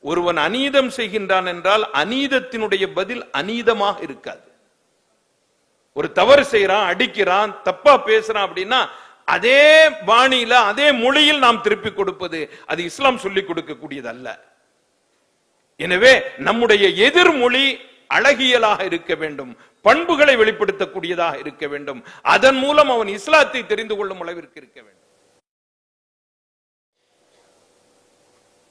ஒருவன் அநீதம் செய்கின்றான் என்றால் அநீதத்தினுடைய பதில் அநீதமாக இருக்காது. ஒரு தவறு செய்யறான், அடிக்கிறான், தப்பா பேசுறான் அப்படின்னா அதே பாணியில அதே மொழியில் நாம் திருப்பி கொடுப்பது அது இஸ்லாம் சொல்லிக் கொடுக்கக்கூடியது அல்ல. எனவே நம்முடைய எதிர்மொழி அழகியலாக இருக்க வேண்டும், பண்புகளை வெளிப்படுத்தக்கூடியதாக இருக்க வேண்டும். அதன் மூலம் அவன் இஸ்லாத்தை தெரிந்து கொள்ளும் அளவிற்கு இருக்க வேண்டும்.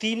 3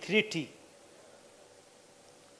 3T,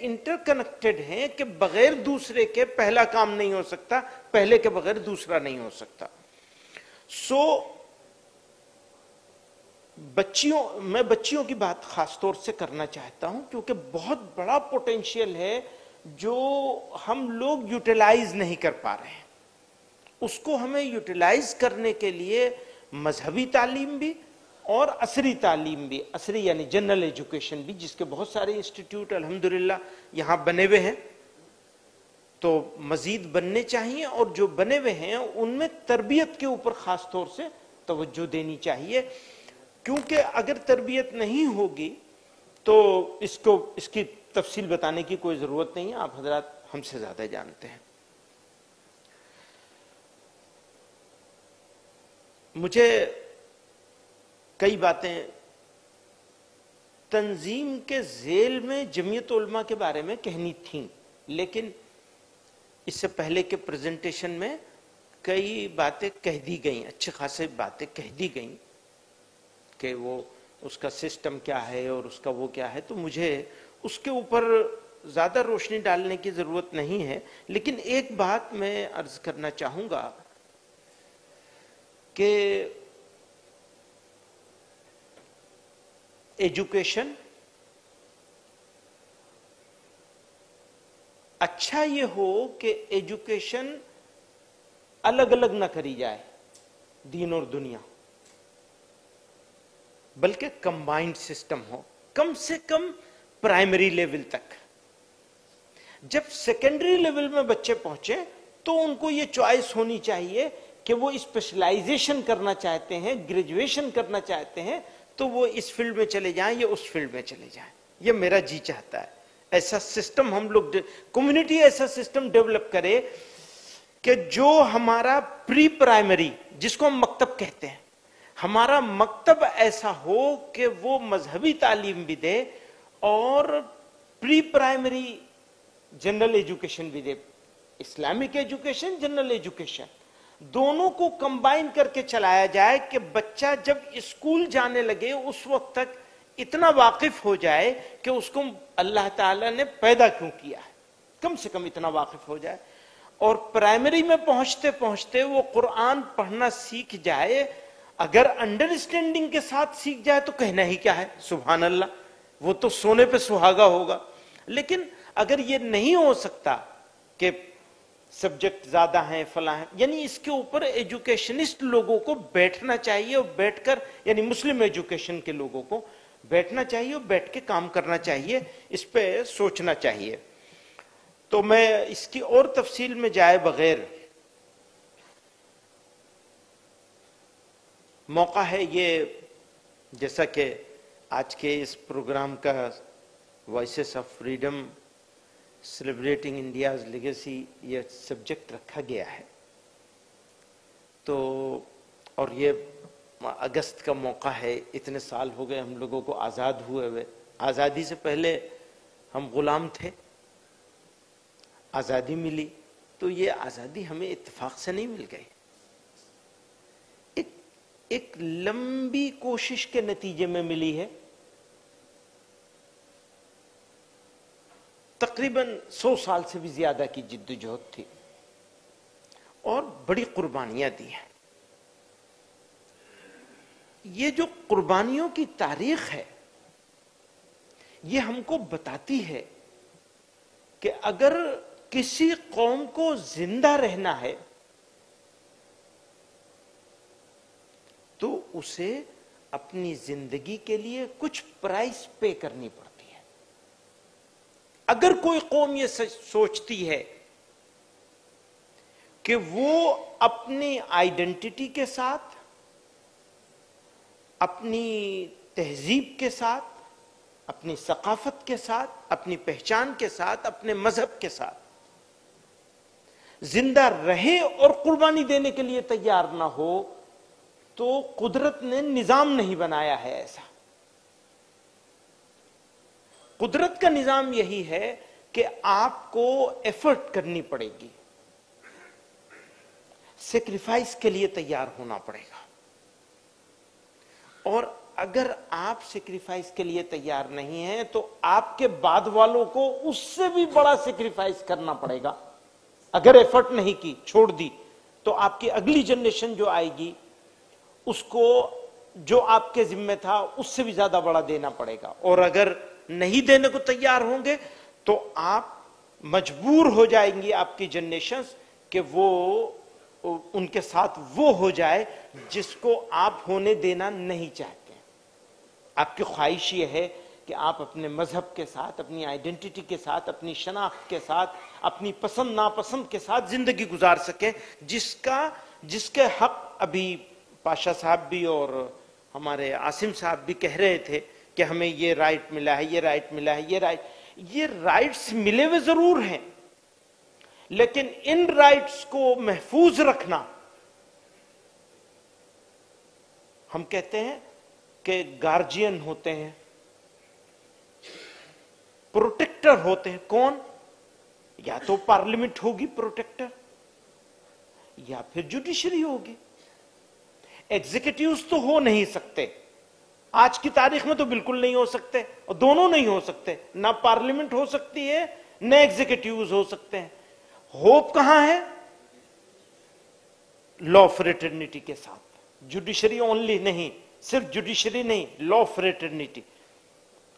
انٹر کنیکٹڈ ہیں کہ بغیر دوسرے کے پہلا کام نہیں ہو سکتا، پہلے کے بغیر دوسرا نہیں ہو سکتا. میں بچیوں کی بات خاص طور سے کرنا چاہتا ہوں کیونکہ بہت بڑا پوٹینشیل ہے جو ہم لوگ یوٹیلائز نہیں کر پا رہے ہیں. اس کو ہمیں یوٹیلائز کرنے کے لیے مذہبی تعلیم بھی اور عصری تعلیم بھی، عصری یعنی جنرل ایجوکیشن بھی، جس کے بہت سارے انسٹیٹیوٹ الحمدللہ یہاں بنے ہوئے ہیں، تو مزید بننے چاہیے، اور جو بنے ہوئے ہیں ان میں تربیت کے اوپر خاص طور سے توجہ دینی چاہیے، کیونکہ اگر تربیت نہیں ہوگی تو اس کی تفصیل بتانے کی کوئی ضرورت نہیں ہے، آپ حضرات ہم سے زیادہ جانتے ہیں. مجھے کئی باتیں تنظیم کے ذیل میں جمعیت علماء کے بارے میں کہنی تھیں، لیکن اس سے پہلے کے پریزنٹیشن میں کئی باتیں کہہ دی گئیں، اچھے خاصے باتیں کہہ دی گئیں کہ وہ اس کا سسٹم کیا ہے اور اس کا وہ کیا ہے، تو مجھے اس کے اوپر زیادہ روشنی ڈالنے کی ضرورت نہیں ہے. لیکن ایک بات میں عرض کرنا چاہوں گا کہ ایجوکیشن اچھا یہ ہو کہ ایجوکیشن الگ الگ نہ کری جائے دین اور دنیا، بلکہ کمبائنڈ سسٹم ہو، کم سے کم پرائمری لیول تک. جب سیکنڈری لیول میں بچے پہنچے تو ان کو یہ چوائس ہونی چاہیے کہ وہ اسپیشلائزیشن کرنا چاہتے ہیں، گریجویشن کرنا چاہتے ہیں، تو وہ اس فیلڈ میں چلے جائیں یا اس فیلڈ میں چلے جائیں. یہ میرا جی چاہتا ہے ایسا سسٹم ہم لوگ، کمیونٹی ایسا سسٹم ڈیولپ کرے کہ جو ہمارا پری پرائمری، جس کو ہم مکتب کہتے ہیں، ہمارا مکتب ایسا ہو کہ وہ مذہبی تعلیم بھی دے اور پری پرائمری جنرل ایجوکیشن بھی دے. اسلامک ایجوکیشن، جنرل ایجوکیشن دونوں کو کمبائن کر کے چلایا جائے کہ بچہ جب اسکول جانے لگے اس وقت تک اتنا واقف ہو جائے کہ اس کو اللہ تعالیٰ نے پیدا کیوں کیا ہے، کم سے کم اتنا واقف ہو جائے، اور پرائمری میں پہنچتے پہنچتے وہ قرآن پڑھنا سیکھ جائے. اگر انڈرسٹینڈنگ کے ساتھ سیکھ جائے تو کہنا ہی کیا ہے، سبحان اللہ، وہ تو سونے پہ سہاگا ہوگا. لیکن اگر یہ نہیں ہو سکتا کہ سبجیکٹ زیادہ ہیں فلاں ہیں، یعنی اس کے اوپر ایجوکیشنسٹ لوگوں کو بیٹھنا چاہیے، اور بیٹھ کر، یعنی مسلم ایجوکیشن کے لوگوں کو بیٹھنا چاہیے اور بیٹھ کے کام کرنا چاہیے، اس پہ سوچنا چاہیے. تو میں اس کی اور تفصیل میں جائے بغیر، موقع ہے یہ، جیسا کہ آج کے اس پروگرام کا voices of freedom celebrating India's legacy یہ سبجیکٹ رکھا گیا ہے، تو اور یہ اگست کا موقع ہے. اتنے سال ہو گئے ہم لوگوں کو آزاد ہوئے ہوئے، آزادی سے پہلے ہم غلام تھے، آزادی ملی، تو یہ آزادی ہمیں اتفاق سے نہیں مل گئی، ایک لمبی کوشش کے نتیجے میں ملی ہے. تقریباً 100 سال سے بھی زیادہ کی جد و جہد تھی اور بڑی قربانیاں دی ہیں. یہ جو قربانیوں کی تاریخ ہے یہ ہم کو بتاتی ہے کہ اگر کسی قوم کو زندہ رہنا ہے تو اسے اپنی زندگی کے لیے کچھ پرائس پے کرنی پڑتی ہے. اگر کوئی قوم یہ سوچتی ہے کہ وہ اپنی آئیڈینٹی کے ساتھ، اپنی تہذیب کے ساتھ، اپنی ثقافت کے ساتھ، اپنی پہچان کے ساتھ، اپنے مذہب کے ساتھ زندہ رہے اور قربانی دینے کے لیے تیار نہ ہو، تو قدرت نے نظام نہیں بنایا ہے ایسا. قدرت کا نظام یہی ہے کہ آپ کو ایفرٹ کرنی پڑے گی، سیکریفائس کے لیے تیار ہونا پڑے گا، اور اگر آپ سیکریفائس کے لیے تیار نہیں ہیں تو آپ کے بعد والوں کو اس سے بھی بڑا سیکریفائس کرنا پڑے گا. اگر ایفرٹ نہیں کی، چھوڑ دی، تو آپ کی اگلی جنریشن جو آئے گی اس کو جو آپ کے ذمہ تھا اس سے بھی زیادہ بڑا دینا پڑے گا. اور اگر نہیں دینے کو تیار ہوں گے تو آپ مجبور ہو جائیں گی آپ کی جنریشنز کہ وہ ان کے ساتھ وہ ہو جائے جس کو آپ ہونے دینا نہیں چاہتے. آپ کی خواہش یہ ہے کہ آپ اپنے مذہب کے ساتھ، اپنی آئیڈینٹی کے ساتھ، اپنی شناخت کے ساتھ، اپنی پسند ناپسند کے ساتھ زندگی گزار سکیں، جس کے حق ابھی پاشا صاحب بھی اور ہمارے عاصم صاحب بھی کہہ رہے تھے کہ ہمیں یہ رائٹ ملا ہے، یہ رائٹ ملا ہے، یہ رائٹس ملے ہوئے ضرور ہیں، لیکن ان رائٹس کو محفوظ رکھنا، ہم کہتے ہیں کہ گارجین ہوتے ہیں، پروٹیکٹر ہوتے ہیں. کون؟ یا تو پارلیمنٹ ہوگی پروٹیکٹر، یا پھر جوڈیشری ہوگی. ایگزیکٹیوز تو ہو نہیں سکتے، آج کی تاریخ میں تو بالکل نہیں ہو سکتے، اور دونوں نہیں ہو سکتے، نہ پارلیمنٹ ہو سکتی ہے نہ ایگزیکٹیوز ہو سکتے ہیں. ہوپ کہاں ہے؟ لا آف فریٹرنیٹی کے ساتھ. جوڈیشری اونلی نہیں، صرف جوڈیشری نہیں، لا آف فریٹرنیٹی.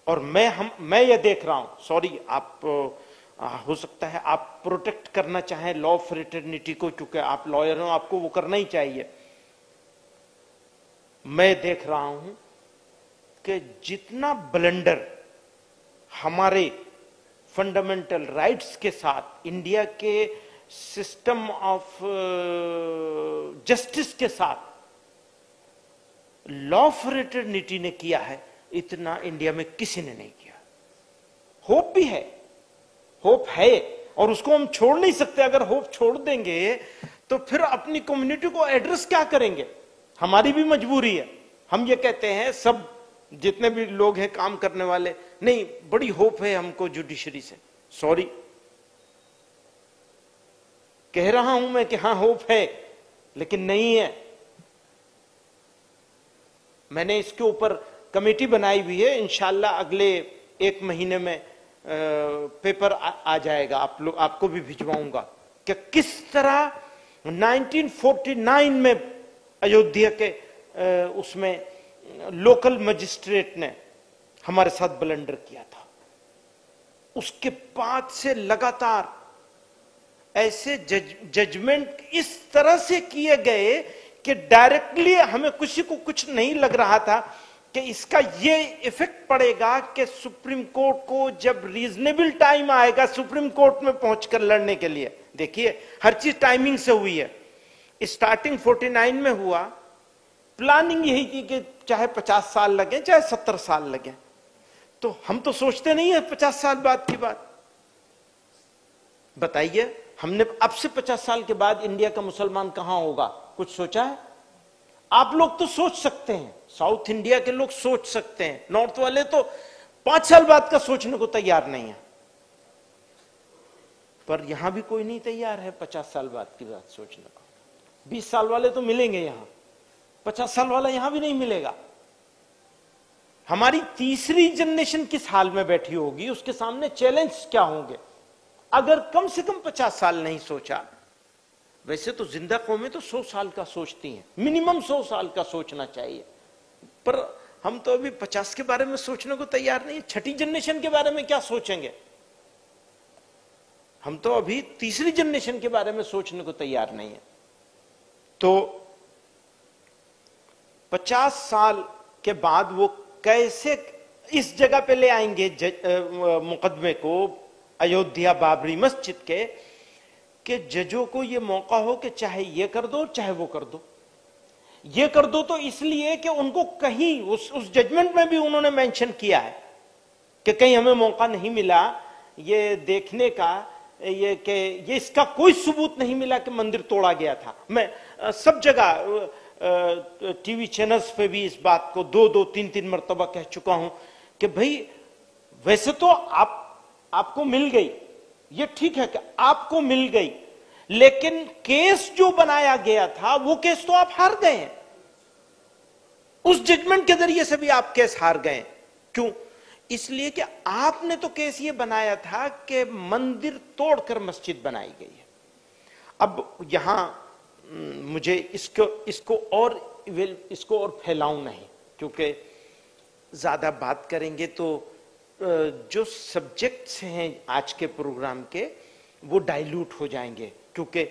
اور میں یہ دیکھ رہا ہوں، سوری آپ ہو سکتا ہے آپ پروٹیکٹ کرنا چاہیں لا آف فریٹرنیٹی کو، کیونکہ آپ لائر ہیں، آپ کو وہ کرنا ہی چاہیے. میں دیکھ رہا ہوں کہ جتنا بلنڈر ہمارے فنڈامنٹل رائٹس کے ساتھ، انڈیا کے سسٹم آف جسٹس کے ساتھ لا آف فریٹرنیٹی نے کیا ہے، اتنا انڈیا میں کسی نے نہیں کیا. ہوپ بھی ہے، ہوپ ہے، اور اس کو ہم چھوڑ نہیں سکتے. اگر ہوپ چھوڑ دیں گے تو پھر اپنی کمیونٹی کو ایڈریس کیا کریں گے؟ ہماری بھی مجبوری ہے. ہم یہ کہتے ہیں، سب جتنے بھی لوگ ہیں کام کرنے والے، نہیں بڑی ہوپ ہے ہم کو جوڈیشری سے. سوری کہہ رہا ہوں میں کہ ہاں ہوپ ہے، لیکن نہیں ہے. میں نے اس کے اوپر کمیٹی بنائی ہوئی ہے، انشاءاللہ اگلے 1 مہینے میں پیپر آ جائے گا، آپ کو بھی بھجواؤں گا کہ کس طرح 1949 میں ایودھیا کے اس میں لوکل مجسٹریٹ نے ہمارے ساتھ بلنڈر کیا تھا. اس کے بعد سے لگاتار ایسے ججمنٹ اس طرح سے کیے گئے کہ ڈائریکٹلی ہمیں کسی کو کچھ نہیں لگ رہا تھا کہ اس کا یہ ایفیکٹ پڑے گا کہ سپریم کورٹ کو جب ریزنیبل ٹائم آئے گا سپریم کورٹ میں پہنچ کر لڑنے کے لیے. دیکھیے ہر چیز ٹائمنگ سے ہوئی ہے. اسٹارٹنگ 49 میں ہوا، پلاننگ یہی تھی کہ چاہے 50 سال لگیں چاہے 70 سال لگیں. تو ہم تو سوچتے نہیں ہیں 50 سال بعد کی بات. بتائیے ہم نے اب سے 50 سال کے بعد انڈیا کا مسلمان کہاں ہوگا؟ کچھ سوچا ہے؟ آپ لوگ تو سوچ سکتے ہیں، ساؤتھ انڈیا کے لوگ سوچ سکتے ہیں، نارتھ والے تو 5 سال بعد کا سوچنے کو تیار نہیں ہے. پر یہاں بھی کوئی نہیں تیار ہے 50 سال بعد کی بات سوچنے کو. 20 سال والے تو ملیں گے یہاں، 50 سال والا یہاں بھی نہیں ملے گا. ہماری تیسری جنریشن کس حال میں بیٹھی ہوگی، اس کے سامنے چیلنج کیا ہوں گے اگر کم سے کم 50 سال نہیں سوچا. ویسے تو زندہ قومیں تو 100 سال کا سوچتی ہیں، منیمم 100 سال کا سوچنا چاہیے، پر ہم تو ابھی 50 کے بارے میں سوچنے کو تیار نہیں. چھٹی جنریشن کے بارے میں کیا سوچیں گے؟ ہم تو ابھی تیسری جنریشن کے بارے میں سوچنے کو تیار نہیں ہے. تو 50 سال کے بعد وہ کیسے اس جگہ پہ لے آئیں گے مقدمے کو، ایودھیا بابری مسجد کے، کہ ججوں کو یہ موقع ہو کہ چاہے یہ کر دو چاہے وہ کر دو. یہ کر دو تو اس لیے کہ ان کو کہیں اس ججمنٹ میں بھی انہوں نے مینشن کیا ہے کہ کہیں ہمیں موقع نہیں ملا یہ دیکھنے کا، یہ کہ یہ اس کا کوئی ثبوت نہیں ملا کہ مندر توڑا گیا تھا. میں سب جگہ ٹی وی چینلز پہ بھی اس بات کو 2-3 مرتبہ کہہ چکا ہوں کہ بھئی ویسے تو آپ کو مل گئی، یہ ٹھیک ہے کہ آپ کو مل گئی، لیکن کیس جو بنایا گیا تھا وہ کیس تو آپ ہار گئے ہیں. اس ججمنٹ کے ذریعے سے بھی آپ کیس ہار گئے. کیوں؟ اس لیے کہ آپ نے تو کیس یہ بنایا تھا کہ مندر توڑ کر مسجد بنائی گئی ہے. اب یہاں مجھے اس کو اور پھیلاؤں نہیں، کیونکہ زیادہ بات کریں گے تو جو سبجیکٹس ہیں آج کے پروگرام کے وہ ڈائیلوٹ ہو جائیں گے، کیونکہ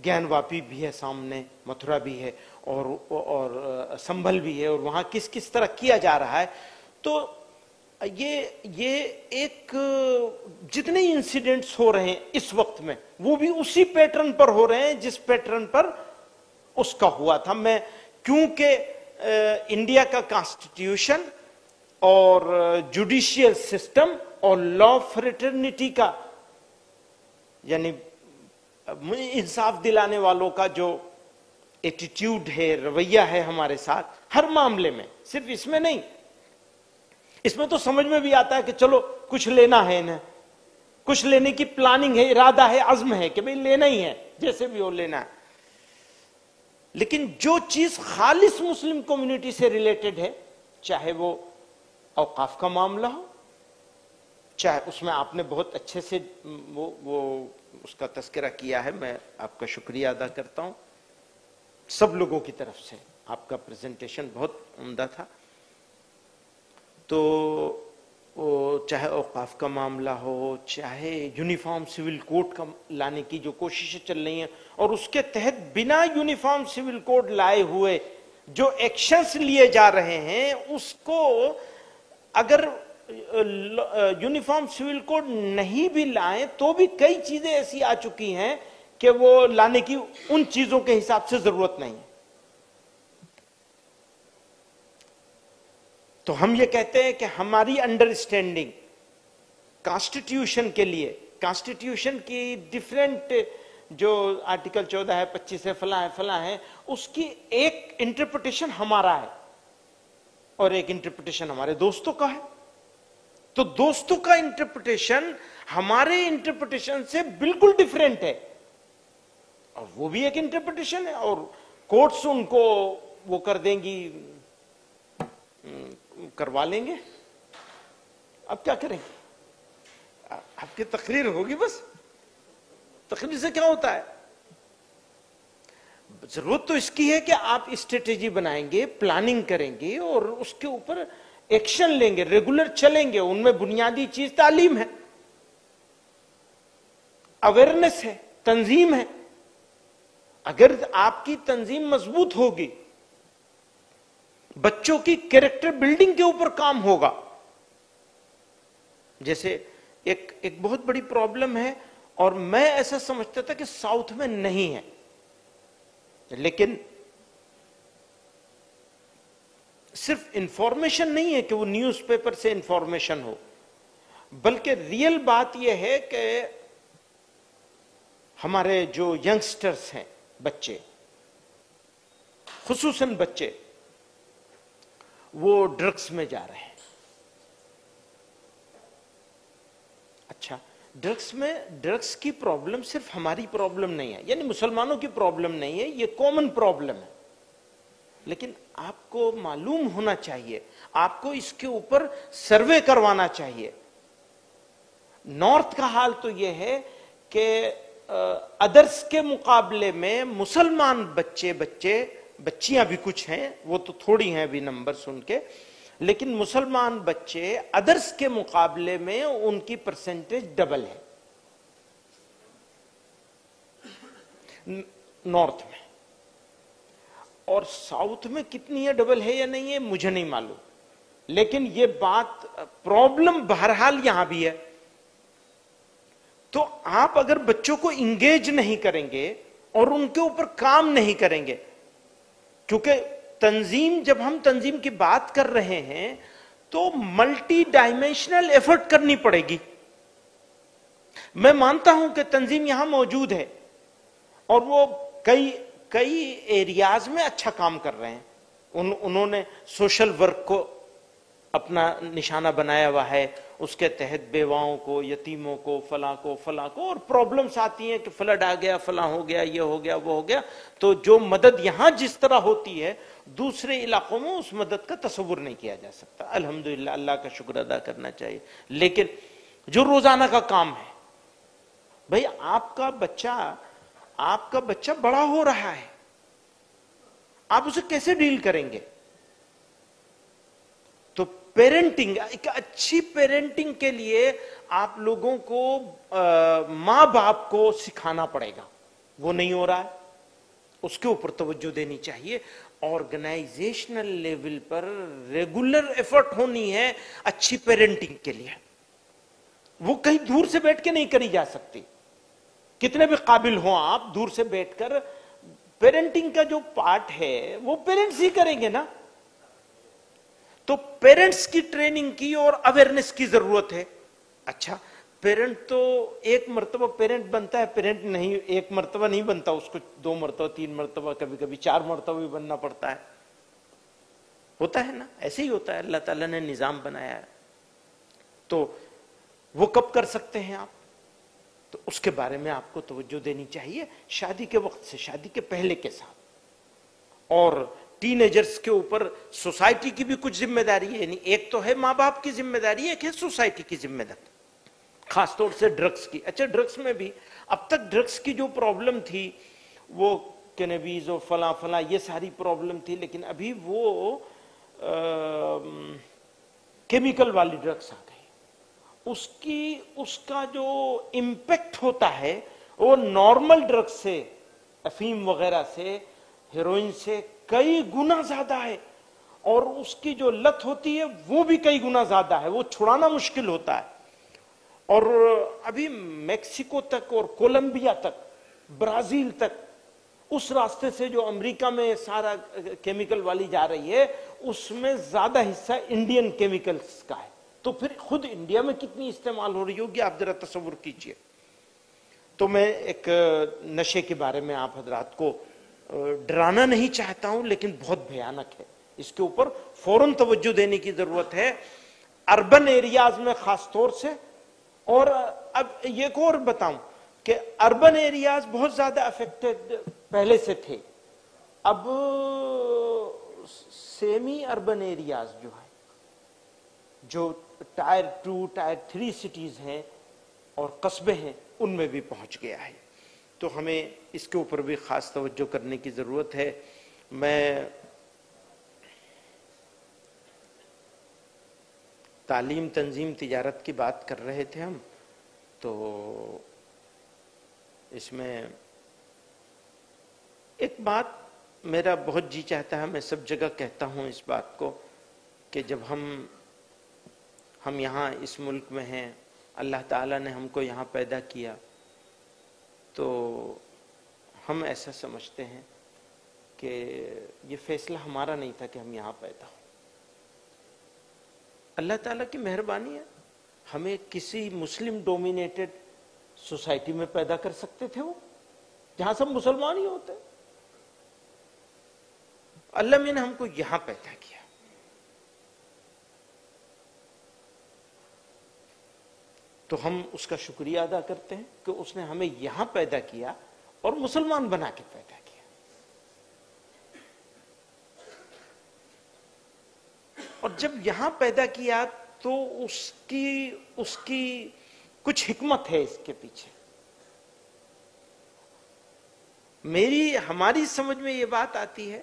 گیان واپی بھی ہے سامنے، متھرا بھی ہے اور سنبھل بھی ہے، اور وہاں کس طرح کیا جا رہا ہے. تو یہ ایک جتنے انسیڈنٹس ہو رہے ہیں اس وقت میں وہ بھی اسی پیٹرن پر ہو رہے ہیں جس پیٹرن پر اس کا ہوا تھا. میں کیونکہ انڈیا کا کانسٹیٹیوشن اور جوڈیشیل سسٹم اور لا فریٹرنیٹی کا، یعنی انصاف دلانے والوں کا جو ایٹیٹیوڈ ہے، رویہ ہے ہمارے ساتھ ہر معاملے میں، صرف اس میں نہیں، اس میں تو سمجھ میں بھی آتا ہے کہ چلو کچھ لینا ہے انہیں، کچھ لینے کی پلاننگ ہے، ارادہ ہے، عزم ہے کہ بھئی لینا ہی ہے، جیسے بھی ہو لینا ہے. لیکن جو چیز خالص مسلم کمیونٹی سے ریلیٹڈ ہے، چاہے وہ اوقاف کا معاملہ ہو، چاہے اس میں آپ نے بہت اچھے سے وہ اس کا تذکرہ کیا ہے، میں آپ کا شکریہ ادا کرتا ہوں سب لوگوں کی طرف سے، آپ کا پریزنٹیشن بہت عمدہ تھا. تو چاہے اوقاف کا معاملہ ہو، چاہے یونیفارم سول کوڈ کا لانے کی جو کوششیں چل رہی ہیں، اور اس کے تحت بنا یونیفارم سول کوڈ لائے ہوئے جو ایکشنز لیے جا رہے ہیں، اس کو اگر یونیفارم سول کوڈ نہیں بھی لائیں تو بھی کئی چیزیں ایسی آ چکی ہیں کہ وہ لانے کی ان چیزوں کے حساب سے ضرورت نہیں ہے. تو ہم یہ کہتے ہیں کہ ہماری انڈرسٹینڈنگ کانسٹیٹیوشن کے لیے، کانسٹیٹیوشن کی ڈیفرنٹ جو آرٹیکل 14 ہے، 25 ہے، فلاں ہے، اس کی ایک انٹرپریٹیشن ہمارا ہے اور ایک انٹرپریٹیشن ہمارے دوستوں کا ہے. تو دوستوں کا انٹرپریٹیشن ہمارے انٹرپریٹیشن سے بالکل ڈیفرنٹ ہے، اور وہ بھی ایک انٹرپریٹیشن ہے، اور کورٹس ان کو وہ کر دیں گی، کروا لیں گے. اب کیا کریں؟ آپ کی تقریر ہوگی، بس تقریر سے کیا ہوتا ہے؟ ضرورت تو اس کی ہے کہ آپ اسٹریٹجی بنائیں گے، پلاننگ کریں گے اور اس کے اوپر ایکشن لیں گے، ریگولر چلیں گے. ان میں بنیادی چیز تعلیم ہے، اویئرنیس ہے، تنظیم ہے. اگر آپ کی تنظیم مضبوط ہوگی، بچوں کی کیریکٹر بلڈنگ کے اوپر کام ہوگا. جیسے ایک بہت بڑی پرابلم ہے، اور میں ایسا سمجھتا تھا کہ ساؤتھ میں نہیں ہے، لیکن صرف انفارمیشن نہیں ہے کہ وہ نیوز پیپر سے انفارمیشن ہو، بلکہ ریئل بات یہ ہے کہ ہمارے جو ینگسٹرز ہیں، بچے، خصوصاً بچے، وہ ڈرگس میں جا رہے ہیں. اچھا، ڈرگس کی پرابلم صرف ہماری پرابلم نہیں ہے، یعنی مسلمانوں کی پرابلم نہیں ہے، یہ کامن پرابلم ہے. لیکن آپ کو معلوم ہونا چاہیے، آپ کو اس کے اوپر سروے کروانا چاہیے. نارتھ کا حال تو یہ ہے کہ ادرس کے مقابلے میں مسلمان بچیاں بھی کچھ ہیں، وہ تو تھوڑی ہیں ابھی نمبر سن کے، لیکن مسلمان بچے ادرس کے مقابلے میں ان کی پرسنٹیج ڈبل ہے نارتھ میں. اور ساؤتھ میں کتنی ہے، ڈبل ہے یا نہیں ہے، مجھے نہیں معلوم. لیکن یہ بات، پرابلم بہرحال یہاں بھی ہے. تو آپ اگر بچوں کو انگیج نہیں کریں گے اور ان کے اوپر کام نہیں کریں گے، کیونکہ جب ہم تنظیم کی بات کر رہے ہیں تو ملٹی ڈائمینشنل ایفرٹ کرنی پڑے گی. میں مانتا ہوں کہ تنظیم یہاں موجود ہے اور وہ کئی ایریاز میں اچھا کام کر رہے ہیں. انہوں نے سوشل ورک کو اپنا نشانہ بنایا ہوا ہے، اس کے تحت بیواؤں کو، یتیموں کو، فلاں کو، اور پرابلمز آتی ہیں کہ فلڈ آ گیا، فلاں ہو گیا، یہ ہو گیا، وہ ہو گیا. تو جو مدد یہاں جس طرح ہوتی ہے دوسرے علاقوں میں اس مدد کا تصور نہیں کیا جا سکتا. الحمدللہ اللہ کا شکر ادا کرنا چاہیے. لیکن جو روزانہ کا کام ہے، بھئی آپ کا بچہ بڑا ہو رہا ہے، آپ اسے کیسے ڈیل کریں گے؟ تو پیرنٹنگ، ایک اچھی پیرنٹنگ کے لیے آپ لوگوں کو ماں باپ کو سکھانا پڑے گا. وہ نہیں ہو رہا ہے، اس کے اوپر توجہ دینی چاہیے. آرگنائزیشنل لیول پر ریگولر ایفرٹ ہونی ہے اچھی پیرنٹنگ کے لیے. وہ کہیں دور سے بیٹھ کے نہیں کری جا سکتی. کتنے بھی قابل ہوں آپ، دور سے بیٹھ کر پیرنٹنگ کا جو پارٹ ہے وہ پیرنٹس ہی کریں گے نا. تو پیرنٹس کی ٹریننگ کی اور اویئرنیس کی ضرورت ہے. اچھا، پیرنٹ تو ایک مرتبہ پیرنٹ بنتا ہے، پیرنٹ نہیں ایک مرتبہ نہیں بنتا، اس کو 2 مرتبہ 3 مرتبہ کبھی کبھی 4 مرتبہ بھی بننا پڑتا ہے. ہوتا ہے نا، ایسے ہی ہوتا ہے، اللہ تعالیٰ نے نظام بنایا ہے. تو وہ کب کر سکتے ہیں آپ؟ تو اس کے بارے میں آپ کو توجہ دینی چاہیے شادی کے وقت سے، شادی کے پہلے کے ساتھ. اور ٹین ایجرز کے اوپر سوسائٹی کی بھی کچھ ذمہ داری ہے. یعنی ایک تو ہے ماں باپ کی ذمہ داری، ایک ہے سوسائٹی کی ذمہ داری، خاص طور سے ڈرگز کی. اچھا، ڈرگز میں بھی اب تک ڈرگز کی جو پرابلم تھی وہ کینیبیز اور فلاں یہ ساری پرابلم تھی، لیکن ابھی وہ کیمیکل والی ڈرگز آ گئی. اس کا جو امپیکٹ ہوتا ہے وہ نارمل ڈرگ سے، افیم وغیرہ سے، ہیروئن سے کئی گنا زیادہ ہے. اور اس کی جو لت ہوتی ہے وہ بھی کئی گنا زیادہ ہے، وہ چھڑانا مشکل ہوتا ہے. اور ابھی میکسیکو تک اور کولمبیا تک، برازیل تک، اس راستے سے جو امریکہ میں سارا کیمیکل والی جا رہی ہے، اس میں زیادہ حصہ انڈین کیمیکلز کا ہے. تو پھر خود انڈیا میں کتنی استعمال ہو رہی ہوگی آپ ذرا تصور کیجئے. تو میں ایک نشے کے بارے میں آپ حضرات کو ڈرانا نہیں چاہتا ہوں، لیکن بہت بھیانک ہے، اس کے اوپر فوراً توجہ دینے کی ضرورت ہے اربن ایریاز میں خاص طور سے. اور اب ایک اور بتاؤں کہ اربن ایریاز بہت زیادہ افیکٹڈ پہلے سے تھے. اب سیمی اربن ایریاز جو ہے، جو ٹائر 2 ٹائر 3 سٹیز ہیں اور قصبے ہیں، ان میں بھی پہنچ گیا ہے. تو ہمیں اس کے اوپر بھی خاص توجہ کرنے کی ضرورت ہے. میں تعلیم، تنظیم، تجارت کی بات کر رہے تھے ہم، تو اس میں ایک بات میرا بہت جی چاہتا ہے، میں سب جگہ کہتا ہوں اس بات کو، کہ جب ہم یہاں اس ملک میں ہیں، اللہ تعالیٰ نے ہم کو یہاں پیدا کیا، تو ہم ایسا سمجھتے ہیں کہ یہ فیصلہ ہمارا نہیں تھا کہ ہم یہاں پیدا ہوں. اللہ تعالیٰ کی مہربانی ہے. ہمیں کسی مسلم ڈومینیٹڈ سوسائٹی میں پیدا کر سکتے تھے، وہ جہاں سب مسلمان ہی ہوتے. اللہ نے ہم کو یہاں پیدا کیا. تو ہم اس کا شکریہ ادا کرتے ہیں کہ اس نے ہمیں یہاں پیدا کیا اور مسلمان بنا کے پیدا کیا. اور جب یہاں پیدا کیا تو اس کی کچھ حکمت ہے اس کے پیچھے. ہماری سمجھ میں یہ بات آتی ہے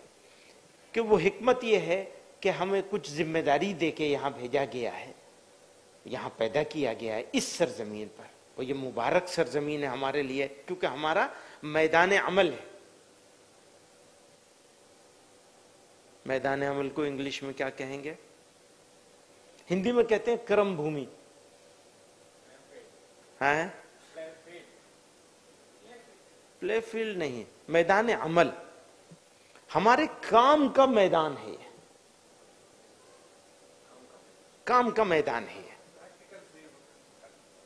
کہ وہ حکمت یہ ہے کہ ہمیں کچھ ذمہ داری دے کے یہاں بھیجا گیا ہے، یہاں پیدا کیا گیا ہے اس سرزمین پر. اور یہ مبارک سرزمین ہے ہمارے لیے، کیونکہ ہمارا میدان عمل ہے. میدان عمل کو انگلش میں کیا کہیں گے؟ ہندی میں کہتے ہیں کرم بھومی. ہاں، پلے فیلڈ نہیں، میدان عمل، ہمارے کام کا میدان ہے، کام کا میدان ہے.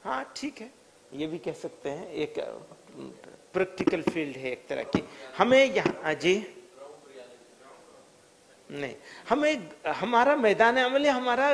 ہاں ٹھیک ہے، یہ بھی کہہ سکتے ہیں، ایک پریکٹیکل فیلڈ ہے ایک طرح کی. ہمیں یہاں جی نہیں، ہمارا میدان عمل ہے، ہمارا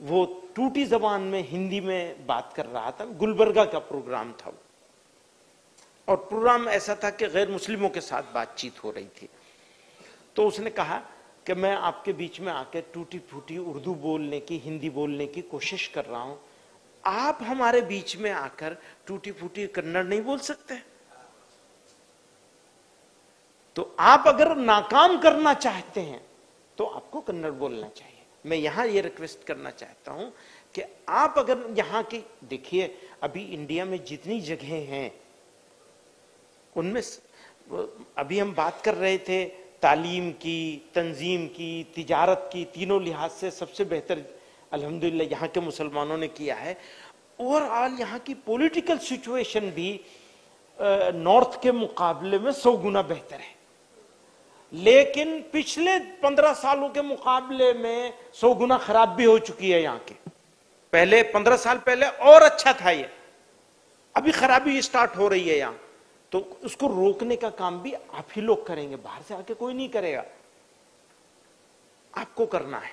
وہ ٹوٹی زبان میں ہندی میں بات کر رہا تھا. گلبرگہ کا پروگرام تھا وہ, اور پروگرام ایسا تھا کہ غیر مسلموں کے ساتھ بات چیت ہو رہی تھی. تو اس نے کہا کہ میں آپ کے بیچ میں آ کے ٹوٹی پھوٹی اردو بولنے کی, ہندی بولنے کی کوشش کر رہا ہوں, آپ ہمارے بیچ میں آ کر ٹوٹی پھوٹی کنڑ نہیں بول سکتے؟ تو آپ اگر ناکام کرنا چاہتے ہیں تو آپ کو کنڑ بولنا چاہیے. میں یہاں یہ ریکویسٹ کرنا چاہتا ہوں کہ آپ اگر یہاں کی دیکھیے, ابھی انڈیا میں جتنی جگہیں ہیں ان میں ابھی ہم بات کر رہے تھے تعلیم کی, تنظیم کی, تجارت کی, تینوں لحاظ سے سب سے بہتر الحمدللہ یہاں کے مسلمانوں نے کیا ہے. اوور آل یہاں کی پولیٹیکل سچویشن بھی نارتھ کے مقابلے میں 100 گنا بہتر ہے, لیکن پچھلے 15 سالوں کے مقابلے میں 100 گنا خراب بھی ہو چکی ہے یہاں کے. پہلے 15 سال پہلے اور اچھا تھا یہ, ابھی خرابی سٹارٹ ہو رہی ہے یہاں. تو اس کو روکنے کا کام بھی آپ ہی لوگ کریں گے, باہر سے آ کے کوئی نہیں کرے گا, آپ کو کرنا ہے.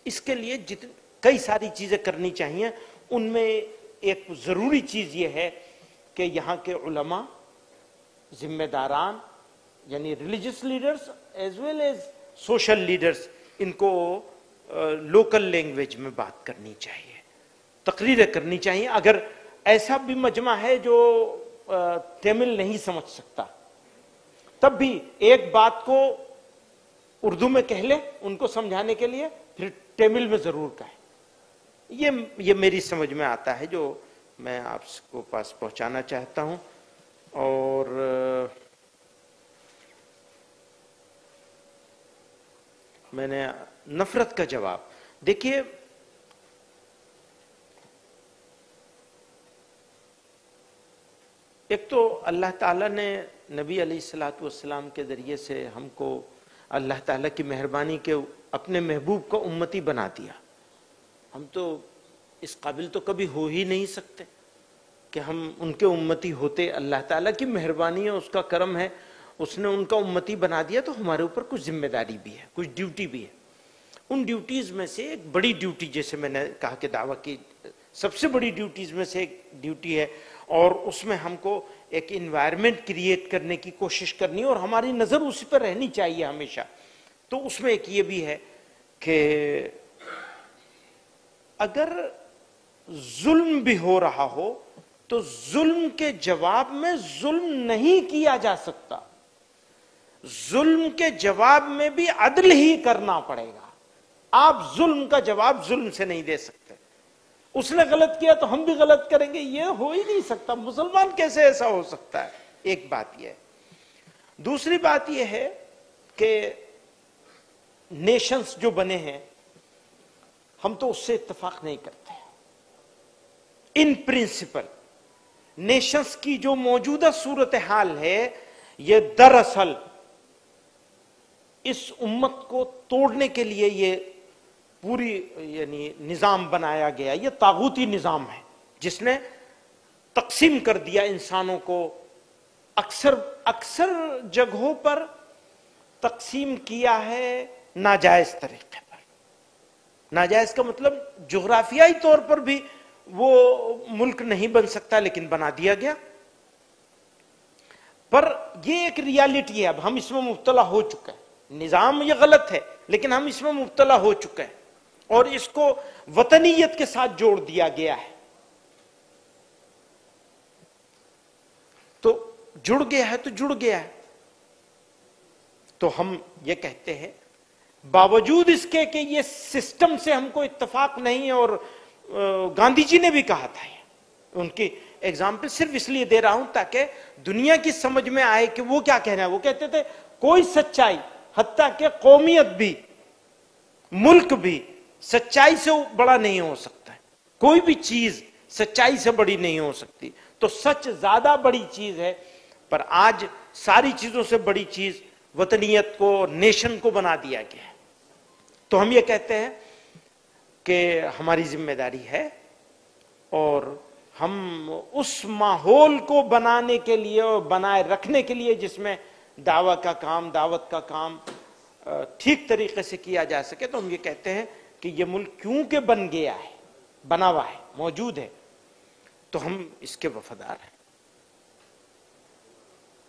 اس کے لیے کئی ساری چیزیں کرنی چاہیے. ان میں ایک ضروری چیز یہ ہے کہ یہاں کے علماء, ذمہ داران, یعنی religious leaders as well as social leaders, ان کو لوکل لینگویج میں بات کرنی چاہیے, تقریریں کرنی چاہیے. اگر ایسا بھی مجمع ہے جو تمل نہیں سمجھ سکتا, تب بھی ایک بات کو اردو میں کہہ لے ان کو سمجھانے کے لیے, پھر تمل میں ضرور کہے. یہ میری سمجھ میں آتا ہے جو میں آپ کو پاس پہنچانا چاہتا ہوں. اور میں نے نفرت کا جواب, دیکھیے ایک تو اللہ تعالیٰ نے نبی علیہ الصلوۃ والسلام کے ذریعے سے ہم کو اللہ تعالیٰ کی مہربانی کے اپنے محبوب کا امتی بنا دیا. ہم تو اس قابل تو کبھی ہو ہی نہیں سکتے کہ ہم ان کے امتی ہوتے. اللہ تعالیٰ کی مہربانی ہے, اس کا کرم ہے, اس نے ان کا امتی بنا دیا. تو ہمارے اوپر کچھ ذمہ داری بھی ہے, کچھ ڈیوٹی بھی ہے. ان ڈیوٹیز میں سے ایک بڑی ڈیوٹی, جیسے میں نے کہا کہ دعویٰ کی سب سے بڑی ڈیوٹیز میں سے ایک ڈیوٹی ہے, اور اس میں ہم کو ایک انوائرمنٹ کریٹ کرنے کی کوشش کرنی, اور ہماری نظر اسی پر رہنی چاہیے ہمیشہ. تو اس میں ایک یہ بھی ہے کہ اگر ظلم بھی ہو رہا ہو تو ظلم کے جواب میں ظلم نہیں کیا جا سکتا, ظلم کے جواب میں بھی عدل ہی کرنا پڑے گا. آپ ظلم کا جواب ظلم سے نہیں دے سکتے. اس نے غلط کیا تو ہم بھی غلط کریں گے, یہ ہو ہی نہیں سکتا. مسلمان کیسے ایسا ہو سکتا ہے؟ ایک بات یہ ہے. دوسری بات یہ ہے کہ نیشنز جو بنے ہیں ہم تو اس سے اتفاق نہیں کرتے. ان پرنسپل نیشنز کی جو موجودہ صورتحال ہے, یہ دراصل اس امت کو توڑنے کے لیے یہ پوری یعنی نظام بنایا گیا. یہ طاغوتی نظام ہے جس نے تقسیم کر دیا انسانوں کو. اکثر جگہوں پر تقسیم کیا ہے ناجائز طریقے پر. ناجائز کا مطلب جغرافیائی طور پر بھی وہ ملک نہیں بن سکتا, لیکن بنا دیا گیا. پر یہ ایک ریالٹی ہے, اب ہم اس میں مبتلا ہو چکے ہیں. نظام یہ غلط ہے لیکن ہم اس میں مبتلا ہو چکے ہیں, اور اس کو وطنیت کے ساتھ جوڑ دیا گیا ہے. تو جڑ گیا ہے تو جڑ گیا ہے. تو ہم یہ کہتے ہیں باوجود اس کے کہ یہ سسٹم سے ہم کو اتفاق نہیں ہے, اور گاندھی جی نے بھی کہا تھا, ان کی ایگزامپل صرف اس لیے دے رہا ہوں تاکہ دنیا کی سمجھ میں آئے کہ وہ کیا کہہ رہے ہیں. وہ کہتے تھے کوئی سچائی, حتیٰ کہ قومیت بھی, ملک بھی سچائی سے بڑا نہیں ہو سکتا ہے. کوئی بھی چیز سچائی سے بڑی نہیں ہو سکتی. تو سچ زیادہ بڑی چیز ہے, پر آج ساری چیزوں سے بڑی چیز وطنیت کو, نیشن کو بنا دیا گیا ہے. تو ہم یہ کہتے ہیں کہ ہماری ذمہ داری ہے, اور ہم اس ماحول کو بنانے کے لیے اور بنائے رکھنے کے لیے جس میں دعویٰ کا کام, دعوت کا کام ٹھیک طریقے سے کیا جا سکے. تو ہم یہ کہتے ہیں کہ یہ ملک کیونکہ بن گیا ہے, بنا ہوا ہے، موجود ہے، تو ہم اس کے وفادار ہیں.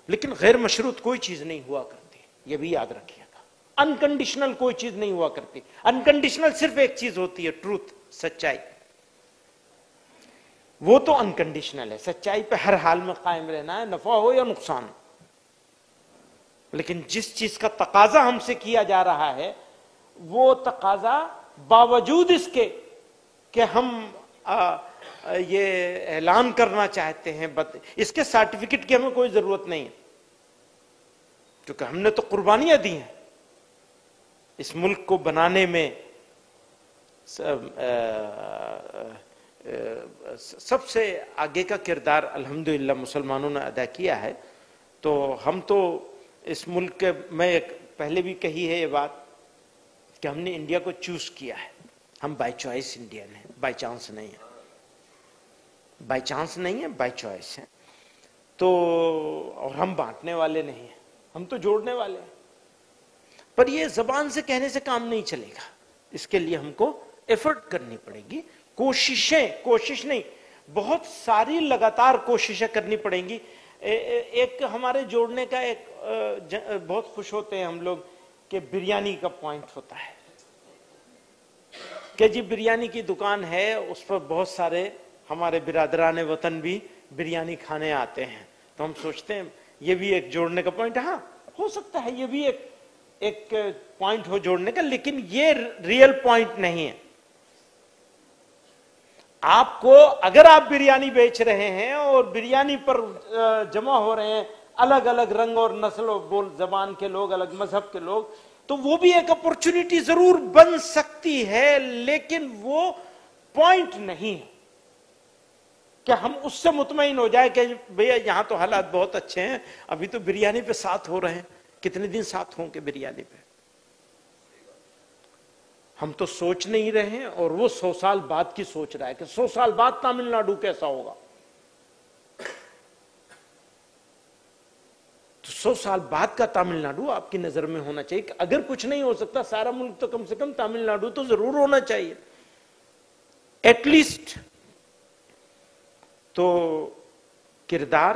لیکن غیر مشروط کوئی چیز نہیں ہوا کرتی، یہ بھی یاد رکھیے گا. انکنڈیشنل کوئی چیز نہیں ہوا کرتی. انکنڈیشنل صرف ایک چیز ہوتی ہے، ٹروتھ، سچائی. وہ تو انکنڈیشنل ہے، سچائی پہ ہر حال میں قائم رہنا ہے، نفع ہو یا نقصان. لیکن جس چیز کا تقاضا ہم سے کیا جا رہا ہے، وہ تقاضا باوجود اس کے کہ ہم یہ اعلان کرنا چاہتے ہیں، اس کے سرٹیفکیٹ کی ہمیں کوئی ضرورت نہیں ہے، کیونکہ ہم نے تو قربانیاں دی ہیں اس ملک کو بنانے میں. سب سے آگے کا کردار الحمدللہ مسلمانوں نے ادا کیا ہے. تو ہم تو اس ملک کے، میں پہلے بھی کہی ہے یہ بات کہ ہم نے انڈیا کو چوز کیا ہے. ہم بائی چوائس انڈین ہیں، بائی چانس نہیں ہے. بائی چانس نہیں ہے، بائی چوائس ہے. تو اور ہم بانٹنے والے نہیں ہیں، ہم تو جوڑنے والے ہیں. پر یہ زبان سے کہنے سے کام نہیں چلے گا، اس کے لیے ہم کو ایفرٹ کرنی پڑے گی. کوشش نہیں، بہت ساری لگاتار کوششیں کرنی پڑیں گی. ایک ہمارے جوڑنے کا ایک بہت خوش ہوتے ہیں ہم لوگ کہ بریانی کا پوائنٹ ہوتا ہے کہ جی بریانی کی دکان ہے، اس پر بہت سارے ہمارے برادران وطن بھی بریانی کھانے آتے ہیں. تو ہم سوچتے ہیں یہ بھی ایک جوڑنے کا پوائنٹ. ہاں ہو سکتا ہے یہ بھی ایک پوائنٹ ہو جوڑنے کا، لیکن یہ ریئل پوائنٹ نہیں ہے. آپ کو اگر آپ بریانی بیچ رہے ہیں اور بریانی پر جمع ہو رہے ہیں الگ الگ رنگ اور نسل و بول زبان کے لوگ، الگ مذہب کے لوگ، تو وہ بھی ایک اپورچونٹی ضرور بن سکتی ہے، لیکن وہ پوائنٹ نہیں ہے کہ ہم اس سے مطمئن ہو جائے کہ بھیا یہاں تو حالات بہت اچھے ہیں، ابھی تو بریانی پہ ساتھ ہو رہے ہیں. کتنے دن ساتھ ہوں گے بریانی پہ؟ ہم تو سوچ نہیں رہے ہیں، اور وہ 100 سال بعد کی سوچ رہا ہے کہ 100 سال بعد تامل ناڈو کیسا ہوگا. تو 100 سال بعد کا تامل ناڈو آپ کی نظر میں ہونا چاہیے کہ اگر کچھ نہیں ہو سکتا سارا ملک، تو کم سے کم تامل ناڈو تو ضرور ہونا چاہیے ایٹ لیسٹ. تو کردار،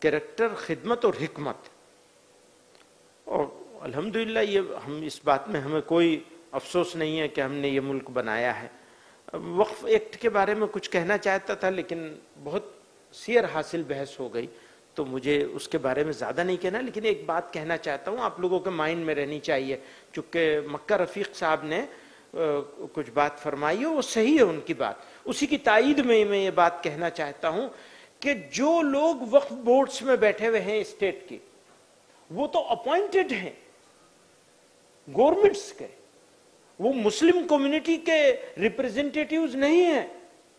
کریکٹر، خدمت اور حکمت. اور الحمدللہ یہ ہم اس بات میں ہمیں کوئی افسوس نہیں ہے کہ ہم نے یہ ملک بنایا ہے. وقف ایکٹ کے بارے میں کچھ کہنا چاہتا تھا، لیکن بہت سیر حاصل بحث ہو گئی، تو مجھے اس کے بارے میں زیادہ نہیں کہنا. لیکن ایک بات کہنا چاہتا ہوں، آپ لوگوں کے مائنڈ میں رہنی چاہیے، چونکہ مکہ رفیق صاحب نے کچھ بات فرمائی ہے، وہ صحیح ہے ان کی بات. اسی کی تائید میں یہ بات کہنا چاہتا ہوں کہ جو لوگ وقف بورڈز میں بیٹھے ہوئے ہیں اسٹیٹ کی، وہ تو اپوائنٹڈ ہیں گورنمنٹس کے، وہ مسلم کمیونٹی کے ریپرزنٹیٹیوز نہیں ہیں.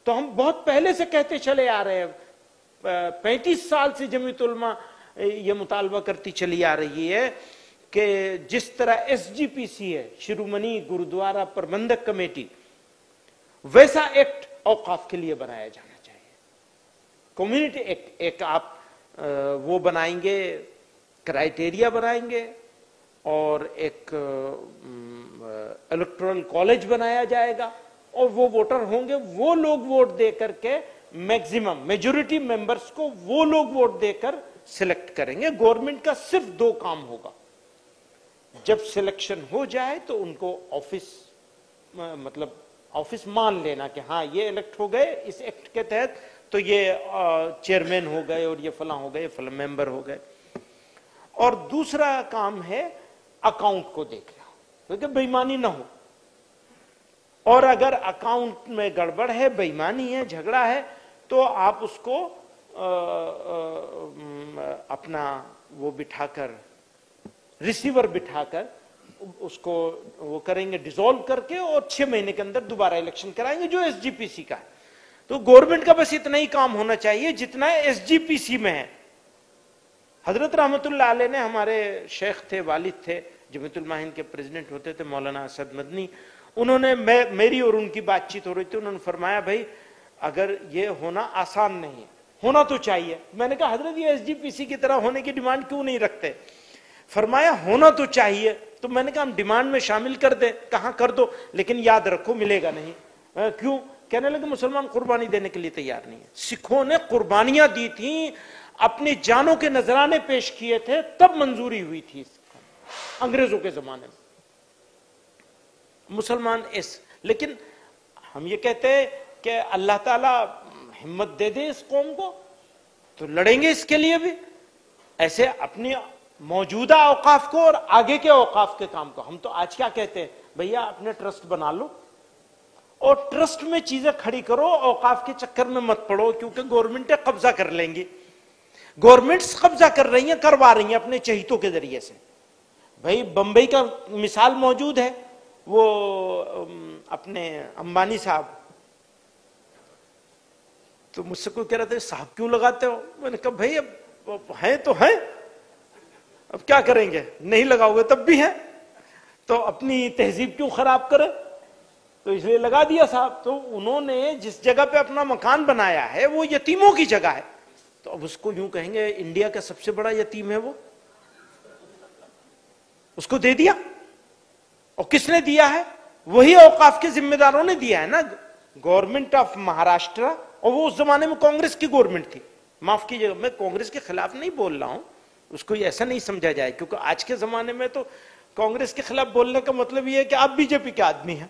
تو ہم بہت پہلے سے کہتے چلے آ رہے ہیں، 35 سال سے جمعیت علماء یہ مطالبہ کرتی چلی آ رہی ہے کہ جس طرح SGPC ہے، شرومنی گرودوارا پربندھک کمیٹی، ویسا ایکٹ اوقاف کے لیے بنایا جانا چاہیے. کمیونٹی ایکٹ، ایک آپ وہ بنائیں گے، کرائیٹیریا بنائیں گے، اور ایک الیکٹورل کالج بنایا جائے گا، اور وہ ووٹر ہوں گے، وہ لوگ ووٹ دے کر کے میکزیمم میجورٹی ممبرز کو وہ لوگ ووٹ دے کر سلیکٹ کریں گے. گورنمنٹ کا صرف 2 کام ہوگا، جب سلیکشن ہو جائے تو ان کو آفس مان لینا کہ ہاں یہ الیکٹ ہو گئے اس ایکٹ کے تحت، تو یہ چیئرمین ہو گئے، اور یہ فلاں ہو گئے، فلاں ممبر ہو گئے. اور دوسرا کام ہے اکاؤنٹ کو دیکھنا، کیونکہ بےایمانی نہ ہو. اور اگر اکاؤنٹ میں گڑبڑ ہے، بے ایمانی ہے، جھگڑا ہے، تو آپ اس کو اپنا وہ بٹھا کر، ریسیور بٹھا کر اس کو وہ کریں گے، ڈیزولو کر کے، اور 6 مہینے کے اندر دوبارہ الیکشن کرائیں گے جو SGPC کا ہے. تو گورنمنٹ کا بس اتنا ہی کام ہونا چاہیے جتنا SGPC میں ہے. حضرت رحمت اللہ علیہ نے، ہمارے شیخ تھے، والد تھے، جمعیت علماء ہند کے پریزیڈنٹ ہوتے تھے، مولانا اسد مدنی، انہوں نے، میری اور ان کی بات چیت ہو رہی تھی، انہوں نے فرمایا بھائی اگر یہ ہونا آسان نہیں ہے، ہونا تو چاہیے. میں نے کہا حضرت یہ SGPC کی طرح ہونے کی ڈیمانڈ کیوں نہیں رکھتے؟ فرمایا ہونا تو چاہیے. تو میں نے کہا ہم ڈیمانڈ میں شامل کر دیں. کہاں کر دو، لیکن یاد رکھو ملے گا نہیں. کیوں کہنے لگے مسلمان قربانی دینے کے لیے تیار نہیں ہے. سکھوں نے قربانیاں دی تھیں, اپنی جانوں کے نذرانے پیش کیے تھے, تب منظوری ہوئی تھی انگریزوں کے زمانے میں. مسلمان لیکن ہم یہ کہتے ہیں کہ اللہ تعالیٰ ہمت دے دے اس قوم کو تو لڑیں گے اس کے لیے بھی. ایسے اپنی موجودہ اوقاف کو اور آگے کے اوقاف کے کام کو, ہم تو آج کیا کہتے ہیں, بھیا اپنے ٹرسٹ بنا لو اور ٹرسٹ میں چیزیں کھڑی کرو, اوقاف کے چکر میں مت پڑو, کیونکہ گورنمنٹیں قبضہ کر لیں گی. گورنمنٹس قبضہ کر رہی ہیں, کروا رہی ہیں اپنے چہیتوں کے ذریعے سے. بھائی بمبئی کا مثال موجود ہے, وہ اپنے امبانی صاحب, تو مجھ سے کوئی کہہ رہا تھا صاحب کیوں لگاتے ہو, میں نے کہا بھائی اب ہیں تو ہیں, اب کیا کریں گے, نہیں لگاؤ گے تب بھی ہیں, تو اپنی تہذیب کیوں خراب کرے, تو اس لیے لگا دیا صاحب. تو انہوں نے جس جگہ پہ اپنا مکان بنایا ہے وہ یتیموں کی جگہ ہے, تو اب اس کو یوں کہیں گے انڈیا کا سب سے بڑا یتیم ہے وہ, اس کو دے دیا. اور کس نے دیا ہے, وہی اوقاف کے ذمہ داروں نے دیا ہے نا, گورنمنٹ آف مہاراشٹر. اور وہ اس زمانے میں کانگریس کی گورنمنٹ تھی. معاف کیجیے, میں کانگریس کے خلاف نہیں بول رہا ہوں, اس کو ایسا نہیں سمجھا جائے, کیونکہ آج کے زمانے میں تو کانگریس کے خلاف بولنے کا مطلب یہ ہے کہ آپ بی جے پی کے آدمی ہیں,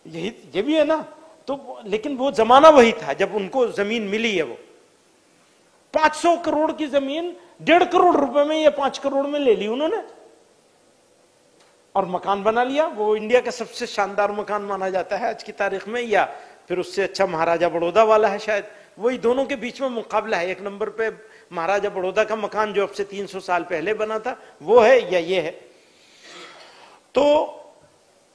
یہ بھی ہے نا. تو لیکن وہ زمانہ وہی تھا جب ان کو زمین ملی ہے. وہ 500 کروڑ کی زمین 1.5 کروڑ روپے میں یا 5 کروڑ میں لے لی انہوں نے, اور مکان بنا لیا. وہ انڈیا کا سب سے شاندار مکان مانا جاتا ہے آج کی تاریخ میں, یا پھر اس سے اچھا مہاراجہ بڑودا والا ہے شاید. وہی دونوں کے بیچ میں مقابلہ ہے, ایک نمبر پہ مہاراجہ بڑودا کا مکان جو اب سے 300 سال پہلے بنا تھا وہ ہے, یا یہ ہے. تو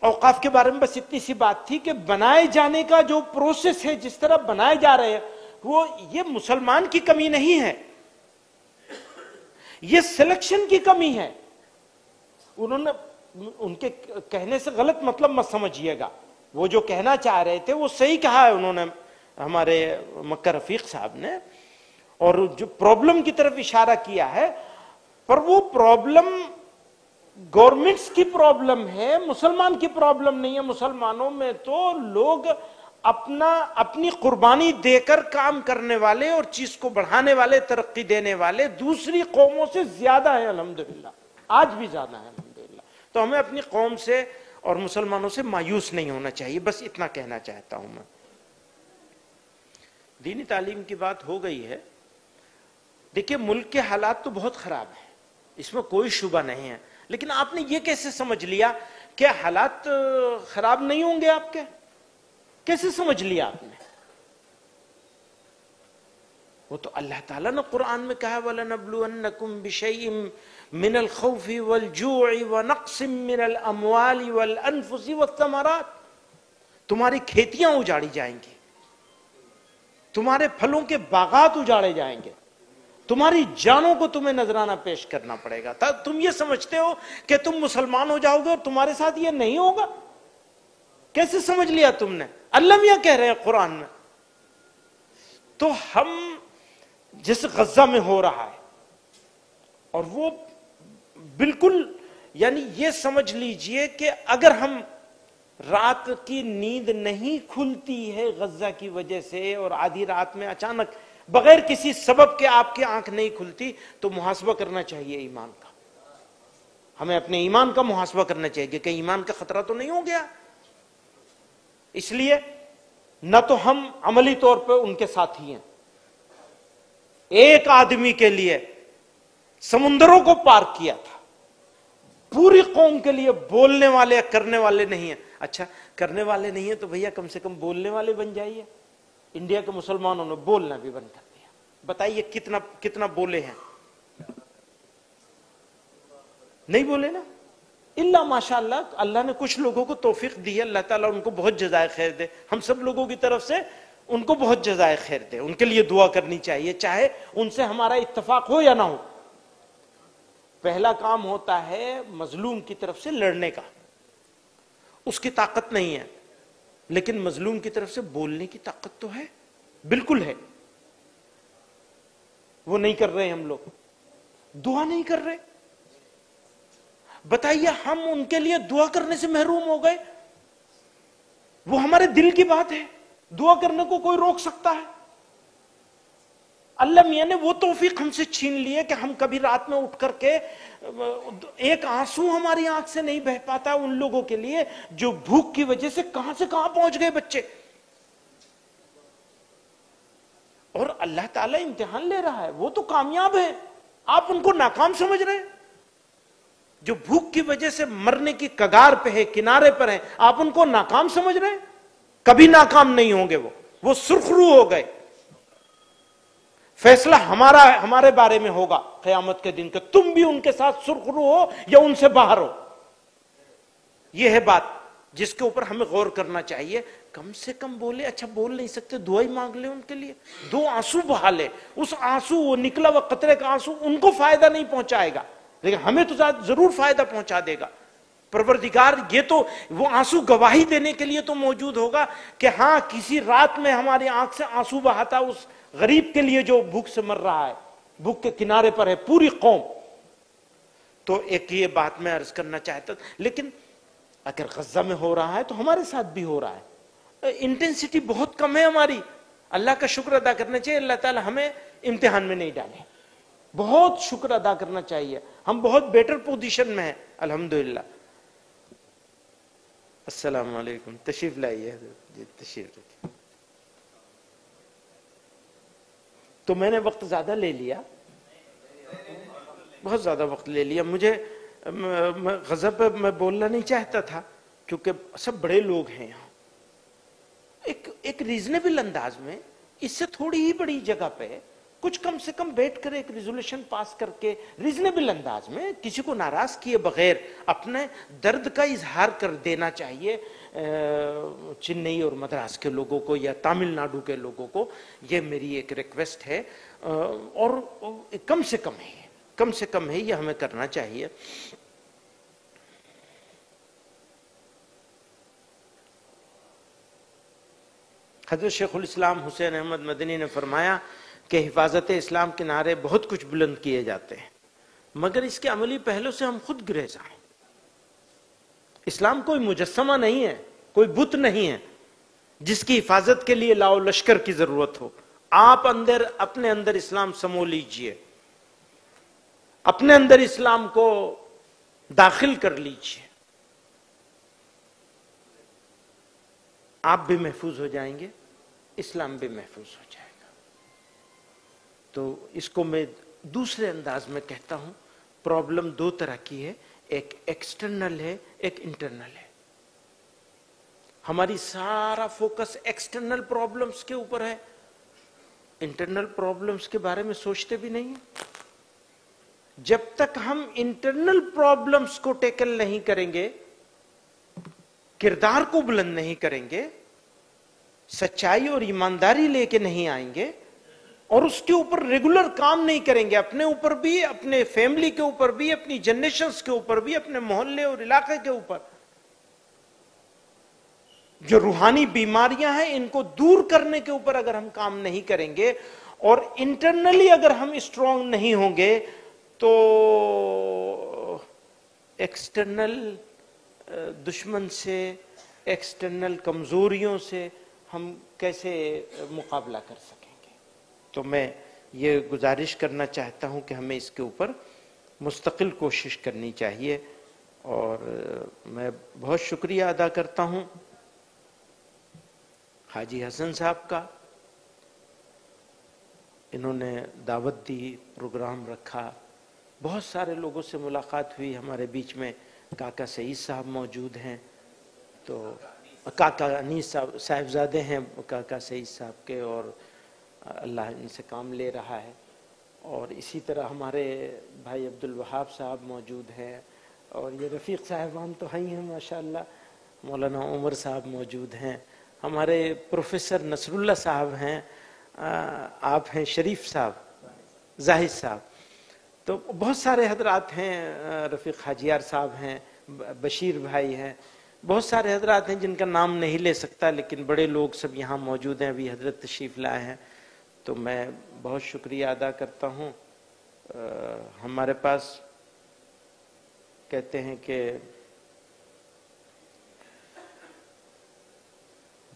اوقاف کے بارے میں بس اتنی سی بات تھی کہ بنائے جانے کا جو پروسیس ہے, جس طرح بنائے جا رہے ہیں, وہ یہ مسلمان کی کمی نہیں ہے, یہ سلیکشن کی کمی ہے. انہوں نے ان کے کہنے سے غلط مطلب مت سمجھیے گا, وہ جو کہنا چاہ رہے تھے وہ صحیح کہا ہے انہوں نے, ہمارے مکہ رفیق صاحب نے, اور جو پرابلم کی طرف اشارہ کیا ہے, پر وہ پرابلم گورنمنٹس کی پرابلم ہے, مسلمان کی پرابلم نہیں ہے. مسلمانوں میں تو لوگ اپنی قربانی دے کر کام کرنے والے اور چیز کو بڑھانے والے, ترقی دینے والے دوسری قوموں سے زیادہ ہیں الحمدللہ, آج بھی زیادہ ہیں الحمدللہ. تو ہمیں اپنی قوم سے اور مسلمانوں سے مایوس نہیں ہونا چاہیے, بس اتنا کہنا چاہتا ہوں میں. دینی تعلیم کی بات ہو گئی ہے. دیکھیے ملک کے حالات تو بہت خراب ہیں, اس میں کوئی شبہ نہیں ہے, لیکن آپ نے یہ کیسے سمجھ لیا کہ حالات خراب نہیں ہوں گے آپ کے, کیسے سمجھ لیا آپ نے؟ وہ تو اللہ تعالیٰ نے قرآن میں کہا وَلَنَبْلُوَنَّكُمْ بِشَيْءٍ مِّنَ الْخَوْفِ وَالْجُوعِ وَنَقْصٍ مِّنَ الْأَمْوَالِ وَالْأَنفُسِ وَالثَّمَرَاتِ. تمہاری کھیتیاں اجاڑی جائیں گی, تمہارے پھلوں کے باغات اجاڑے جائیں گے, تمہاری جانوں کو تمہیں نذرانہ پیش کرنا پڑے گا. تم یہ سمجھتے ہو کہ تم مسلمان ہو جاؤ گے اور تمہارے ساتھ یہ نہیں ہوگا؟ کیسے سمجھ لیا تم نے؟ اللہ میاں کہہ رہے ہیں قرآن میں. تو ہم جس غزہ میں ہو رہا ہے, اور وہ بالکل یعنی یہ سمجھ لیجئے کہ اگر ہم رات کی نیند نہیں کھلتی ہے غزہ کی وجہ سے, اور آدھی رات میں اچانک بغیر کسی سبب کے آپ کی آنکھ نہیں کھلتی, تو محاسبہ کرنا چاہیے ایمان کا. ہمیں اپنے ایمان کا محاسبہ کرنا چاہیے کہ ایمان کا خطرہ تو نہیں ہو گیا. اس لیے نہ تو ہم عملی طور پہ ان کے ساتھی ہیں, ایک آدمی کے لیے سمندروں کو پار کیا تھا, پوری قوم کے لیے بولنے والے کرنے والے نہیں ہیں. اچھا کرنے والے نہیں ہیں تو بھیا کم سے کم بولنے والے بن جائیے. انڈیا کے مسلمانوں نے بولنا بھی بند کر دیا. بتائیے کتنا بولے ہیں؟ نہیں بولے نا, اللہ ماشاء اللہ. اللہ نے کچھ لوگوں کو توفیق دی ہے, اللہ تعالیٰ ان کو بہت جزائے خیر دے. ہم سب لوگوں کی طرف سے ان کو بہت جزائے خیر دے, ان کے لیے دعا کرنی چاہیے, چاہے ان سے ہمارا اتفاق ہو یا نہ ہو. پہلا کام ہوتا ہے مظلوم کی طرف سے لڑنے کا, اس کی طاقت نہیں ہے, لیکن مظلوم کی طرف سے بولنے کی طاقت تو ہے, بالکل ہے. وہ نہیں کر رہے ہم لوگ, دعا نہیں کر رہے. بتائیے ہم ان کے لیے دعا کرنے سے محروم ہو گئے. وہ ہمارے دل کی بات ہے، دعا کرنے کو کوئی روک سکتا ہے؟ اللہ میاں نے وہ توفیق ہم سے چھین لی ہے کہ ہم کبھی رات میں اٹھ کر کے ایک آنسو ہماری آنکھ سے نہیں بہ پاتا ان لوگوں کے لیے جو بھوک کی وجہ سے کہاں پہنچ گئے بچے. اور اللہ تعالیٰ امتحان لے رہا ہے، وہ تو کامیاب ہے، آپ ان کو ناکام سمجھ رہے ہیں. جو بھوک کی وجہ سے مرنے کی کگار پہ ہے، کنارے پر ہیں، آپ ان کو ناکام سمجھ رہے ہیں؟ کبھی ناکام نہیں ہوں گے، وہ سرخرو ہو گئے. فیصلہ ہمارے بارے میں ہوگا قیامت کے دن کہ تم بھی ان کے ساتھ سرخرو ہو یا ان سے باہر ہو. یہ ہے بات جس کے اوپر ہمیں غور کرنا چاہیے. کم سے کم بولے، اچھا بول نہیں سکتے دعا ہی مانگ لے ان کے لیے، 2 آنسو بہا لے. اس آنسو، وہ نکلا ہوا قطرے کا آنسو ان کو فائدہ نہیں پہنچائے گا لیکن ہمیں تو ضرور فائدہ پہنچا دے گا. پروردگار یہ تو وہ آنسو گواہی دینے کے لیے تو موجود ہوگا کہ ہاں کسی رات میں ہماری آنکھ سے آنسو بہاتا اس غریب کے لیے جو بھوک سے مر رہا ہے، بھوک کے کنارے پر ہے پوری قوم. تو ایک یہ بات میں عرض کرنا چاہتا. لیکن اگر غزہ میں ہو رہا ہے تو ہمارے ساتھ بھی ہو رہا ہے. انٹینسٹی بہت کم ہے ہماری. اللہ کا شکر ادا کرنا چاہیے، اللہ تعالی ہمیں امتحان میں نہیں ڈالے. بہت شکر ادا کرنا چاہیے، ہم بہت بیٹر پوزیشن میں ہیں الحمدللہ. السلام علیکم، تشریف لائیے جی، تشریف رکھیے. تو میں نے وقت زیادہ لے لیا، بہت زیادہ وقت لے لیا. مجھے غزہ پہ میں بولنا نہیں چاہتا تھا کیونکہ سب بڑے لوگ ہیں یہاں. ایک ریزنیبل انداز میں، اس سے تھوڑی ہی بڑی جگہ پہ کچھ کم سے کم بیٹھ کر ایک ریزولوشن پاس کر کے ریزنیبل انداز میں کسی کو ناراض کیے بغیر اپنے درد کا اظہار کر دینا چاہیے چنئی اور مدراس کے لوگوں کو یا تامل ناڈو کے لوگوں کو. یہ میری ایک ریکویسٹ ہے اور کم سے کم ہے یہ ہمیں کرنا چاہیے. حضرت شیخ الاسلام حسین احمد مدنی نے فرمایا کہ حفاظت اسلام کے نعرے بہت کچھ بلند کیے جاتے ہیں مگر اس کے عملی پہلو سے ہم خود گریز ہیں. اسلام کوئی مجسمہ نہیں ہے، کوئی بت نہیں ہے جس کی حفاظت کے لیے لاؤ لشکر کی ضرورت ہو. آپ اپنے اندر اسلام سمو لیجئے، اپنے اندر اسلام کو داخل کر لیجئے، آپ بھی محفوظ ہو جائیں گے، اسلام بھی محفوظ ہو جائے گا. تو اس کو میں دوسرے انداز میں کہتا ہوں، پرابلم 2 طرح کی ہے، ایک ایکسٹرنل ہے، ایک انٹرنل ہے. ہماری سارا فوکس ایکسٹرنل پرابلمز کے اوپر ہے، انٹرنل پرابلمز کے بارے میں سوچتے بھی نہیں ہیں. جب تک ہم انٹرنل پرابلمز کو ٹیکل نہیں کریں گے، کردار کو بلند نہیں کریں گے، سچائی اور ایمانداری لے کے نہیں آئیں گے اور اس کے اوپر ریگولر کام نہیں کریں گے، اپنے اوپر بھی، اپنے فیملی کے اوپر بھی، اپنی جنریشنز کے اوپر بھی، اپنے محلے اور علاقے کے اوپر جو روحانی بیماریاں ہیں ان کو دور کرنے کے اوپر اگر ہم کام نہیں کریں گے اور انٹرنلی اگر ہم اسٹرانگ نہیں ہوں گے تو ایکسٹرنل دشمن سے، ایکسٹرنل کمزوریوں سے ہم کیسے مقابلہ کر سکیں گے. تو میں یہ گزارش کرنا چاہتا ہوں کہ ہمیں اس کے اوپر مستقل کوشش کرنی چاہیے. اور میں بہت شکریہ ادا کرتا ہوں حاجی حسن صاحب کا، انہوں نے دعوت دی، پروگرام رکھا، بہت سارے لوگوں سے ملاقات ہوئی. ہمارے بیچ میں کاکا سعید صاحب موجود ہیں، تو کاکا انیس صاحب صاحبزادے ہیں کاکا سعید صاحب کے، اور اللہ ان سے کام لے رہا ہے. اور اسی طرح ہمارے بھائی عبدالوہاب صاحب موجود ہیں، اور یہ رفیق صاحبان تو ہیں ہی ہیں ماشاءاللہ. مولانا عمر صاحب موجود ہیں، ہمارے پروفیسر نصر اللہ صاحب ہیں، آپ ہیں شریف صاحب، زاہد صاحب، تو بہت سارے حضرات ہیں، رفیق حاجیار صاحب ہیں، بشیر بھائی ہیں، بہت سارے حضرات ہیں جن کا نام نہیں لے سکتا، لیکن بڑے لوگ سب یہاں موجود ہیں، ابھی حضرت تشریف لائے ہیں. تو میں بہت شکریہ ادا کرتا ہوں. ہمارے پاس کہتے ہیں کہ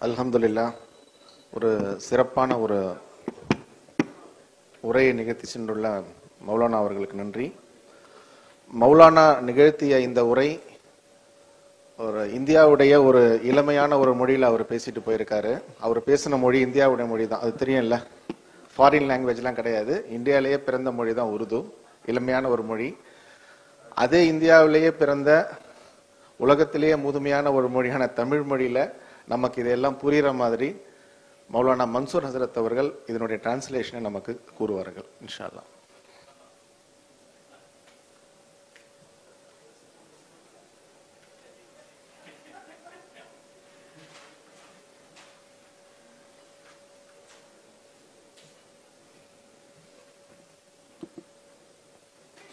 அல்ஹம்துலில்லாஹ். ஒரு சிறப்பான ஒரு உரையை நிகழ்த்தி சென்றுள்ள மௌலானா அவர்களுக்கு நன்றி. மௌலானா நிகழ்த்திய இந்த உரை ஒரு இந்தியாவுடைய ஒரு இளமையான ஒரு மொழியில் அவர் பேசிட்டு போயிருக்காரு. அவர் பேசின மொழி இந்தியாவுடைய மொழி தான், அது தெரியும்ல, ஃபாரின் லாங்குவேஜ்லாம் கிடையாது. இந்தியாவிலேயே பிறந்த மொழி தான் உருது, இளமையான ஒரு மொழி. அதே இந்தியாவிலேயே பிறந்த உலகத்திலேயே முதுமையான ஒரு மொழியான தமிழ் மொழியில நமக்கு இதெல்லாம் புரிகிற மாதிரி மௌலானா மன்சூர் ஹசரத் அவர்கள் இதனுடைய டிரான்ஸ்லேஷனை நமக்கு கூறுவார்கள் இன்ஷா அல்லாஹ்.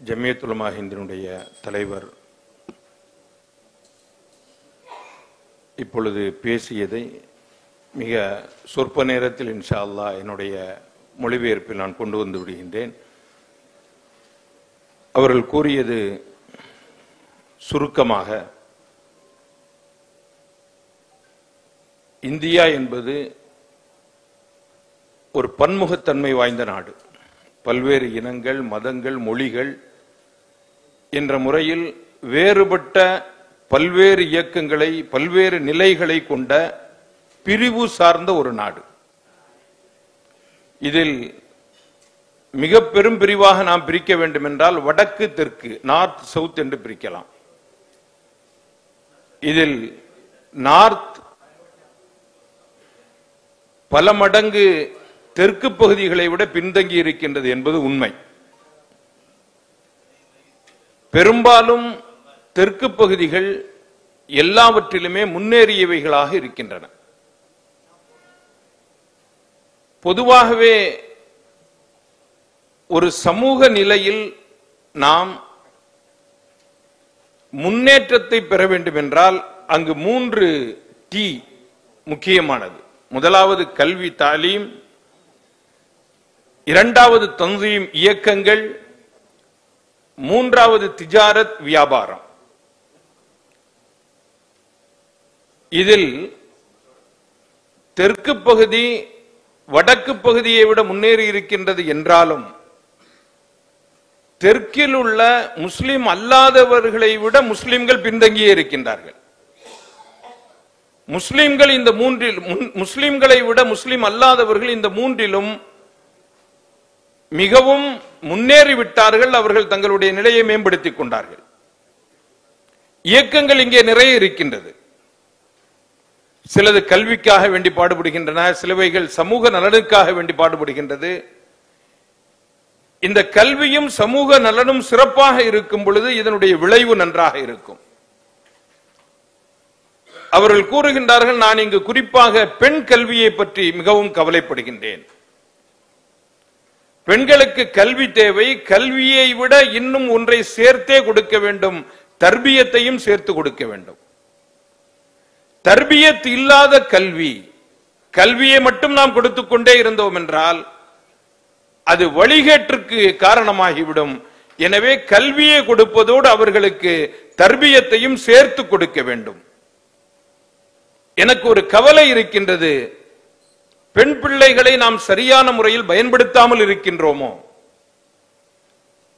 ஜமியத் உலமா ஹிந்தினுடைய தலைவர் இப்பொழுது பேசியதை மிக சொற்ப நேரத்தில் இன்ஷா அல்லாஹ் என்னுடைய மொழிபெயர்ப்பில் நான் கொண்டு வந்து விடுகின்றேன். அவர்கள் கூறியது சுருக்கமாக, இந்தியா என்பது ஒரு பன்முகத்தன்மை வாய்ந்த நாடு. பல்வேறு இனங்கள், மதங்கள், மொழிகள் என்ற முறையில் வேறுபட்ட பல்வேறு இயக்கங்களை, பல்வேறு நிலைகளை கொண்ட பிரிவு சார்ந்த ஒரு நாடு. இதில் மிக பெரும் பிரிவாக நாம் பிரிக்க வேண்டும் என்றால் வடக்கு தெற்கு, நார்த் சவுத் என்று பிரிக்கலாம். இதில் நார்த் பல மடங்கு தெற்கு பகுதிகளை விட பின்தங்கி இருக்கின்றது என்பது உண்மை. பெரும்பாலும் தெற்கு பகுதிகள் எல்லாவற்றிலுமே முன்னேறியவைகளாக இருக்கின்றன. பொதுவாகவே ஒரு சமூக நிலையில் நாம் முன்னேற்றத்தை பெற வேண்டும் என்றால் அங்கு 3 T முக்கியமானது. முதலாவது கல்வி, தாலீம். இரண்டாவது தன்சீம், இயக்கங்கள். மூன்றாவது திஜாரத், வியாபாரம். இதில் தெற்கு பகுதி வடக்கு பகுதியை விட முன்னேறி இருக்கின்றது என்றாலும் தெற்கில் உள்ள முஸ்லிம் அல்லாதவர்களை விட முஸ்லிம்கள் பின்தங்கியே இருக்கின்றார்கள். முஸ்லிம்கள் இந்த மூன்றில், முஸ்லிம்களை விட முஸ்லிம் அல்லாதவர்கள் இந்த மூன்றிலும் மிகவும் முன்னேறிவிட்டார்கள். அவர்கள் தங்களுடைய நிலையை மேம்படுத்திக் கொண்டார்கள். இயக்கங்கள் இங்கே நிறைய இருக்கின்றது. சிலது கல்விக்காக வேண்டி பாடுபடுகின்றன, சிலவைகள் சமூக நலனுக்காக வேண்டி பாடுபடுகின்றது. இந்த கல்வியும் சமூக நலனும் சிறப்பாக இருக்கும் பொழுது இதனுடைய விளைவு நன்றாக இருக்கும். அவர்கள் கூறுகின்றார்கள், நான் இங்கு குறிப்பாக பெண் கல்வியை பற்றி மிகவும் கவலைப்படுகின்றேன். பெண்களுக்கு கல்வி தேவை. கல்வியை விட இன்னும் ஒன்றை சேர்த்தே கொடுக்க வேண்டும், தர்பியத்தையும் சேர்த்து கொடுக்க வேண்டும். தர்பியத் இல்லாத கல்வி, கல்வியை மட்டும் நாம் கொடுத்துக் கொண்டே இருந்தோம் என்றால் அது வழிகேட்டிற்கு காரணமாகிவிடும். எனவே கல்வியை கொடுப்பதோடு அவர்களுக்கு தர்பியத்தையும் சேர்த்து கொடுக்க வேண்டும். எனக்கு ஒரு கவலை இருக்கின்றது, பெண் பிள்ளைகளை நாம் சரியான முறையில் பயன்படுத்தாமல் இருக்கின்றோமோ?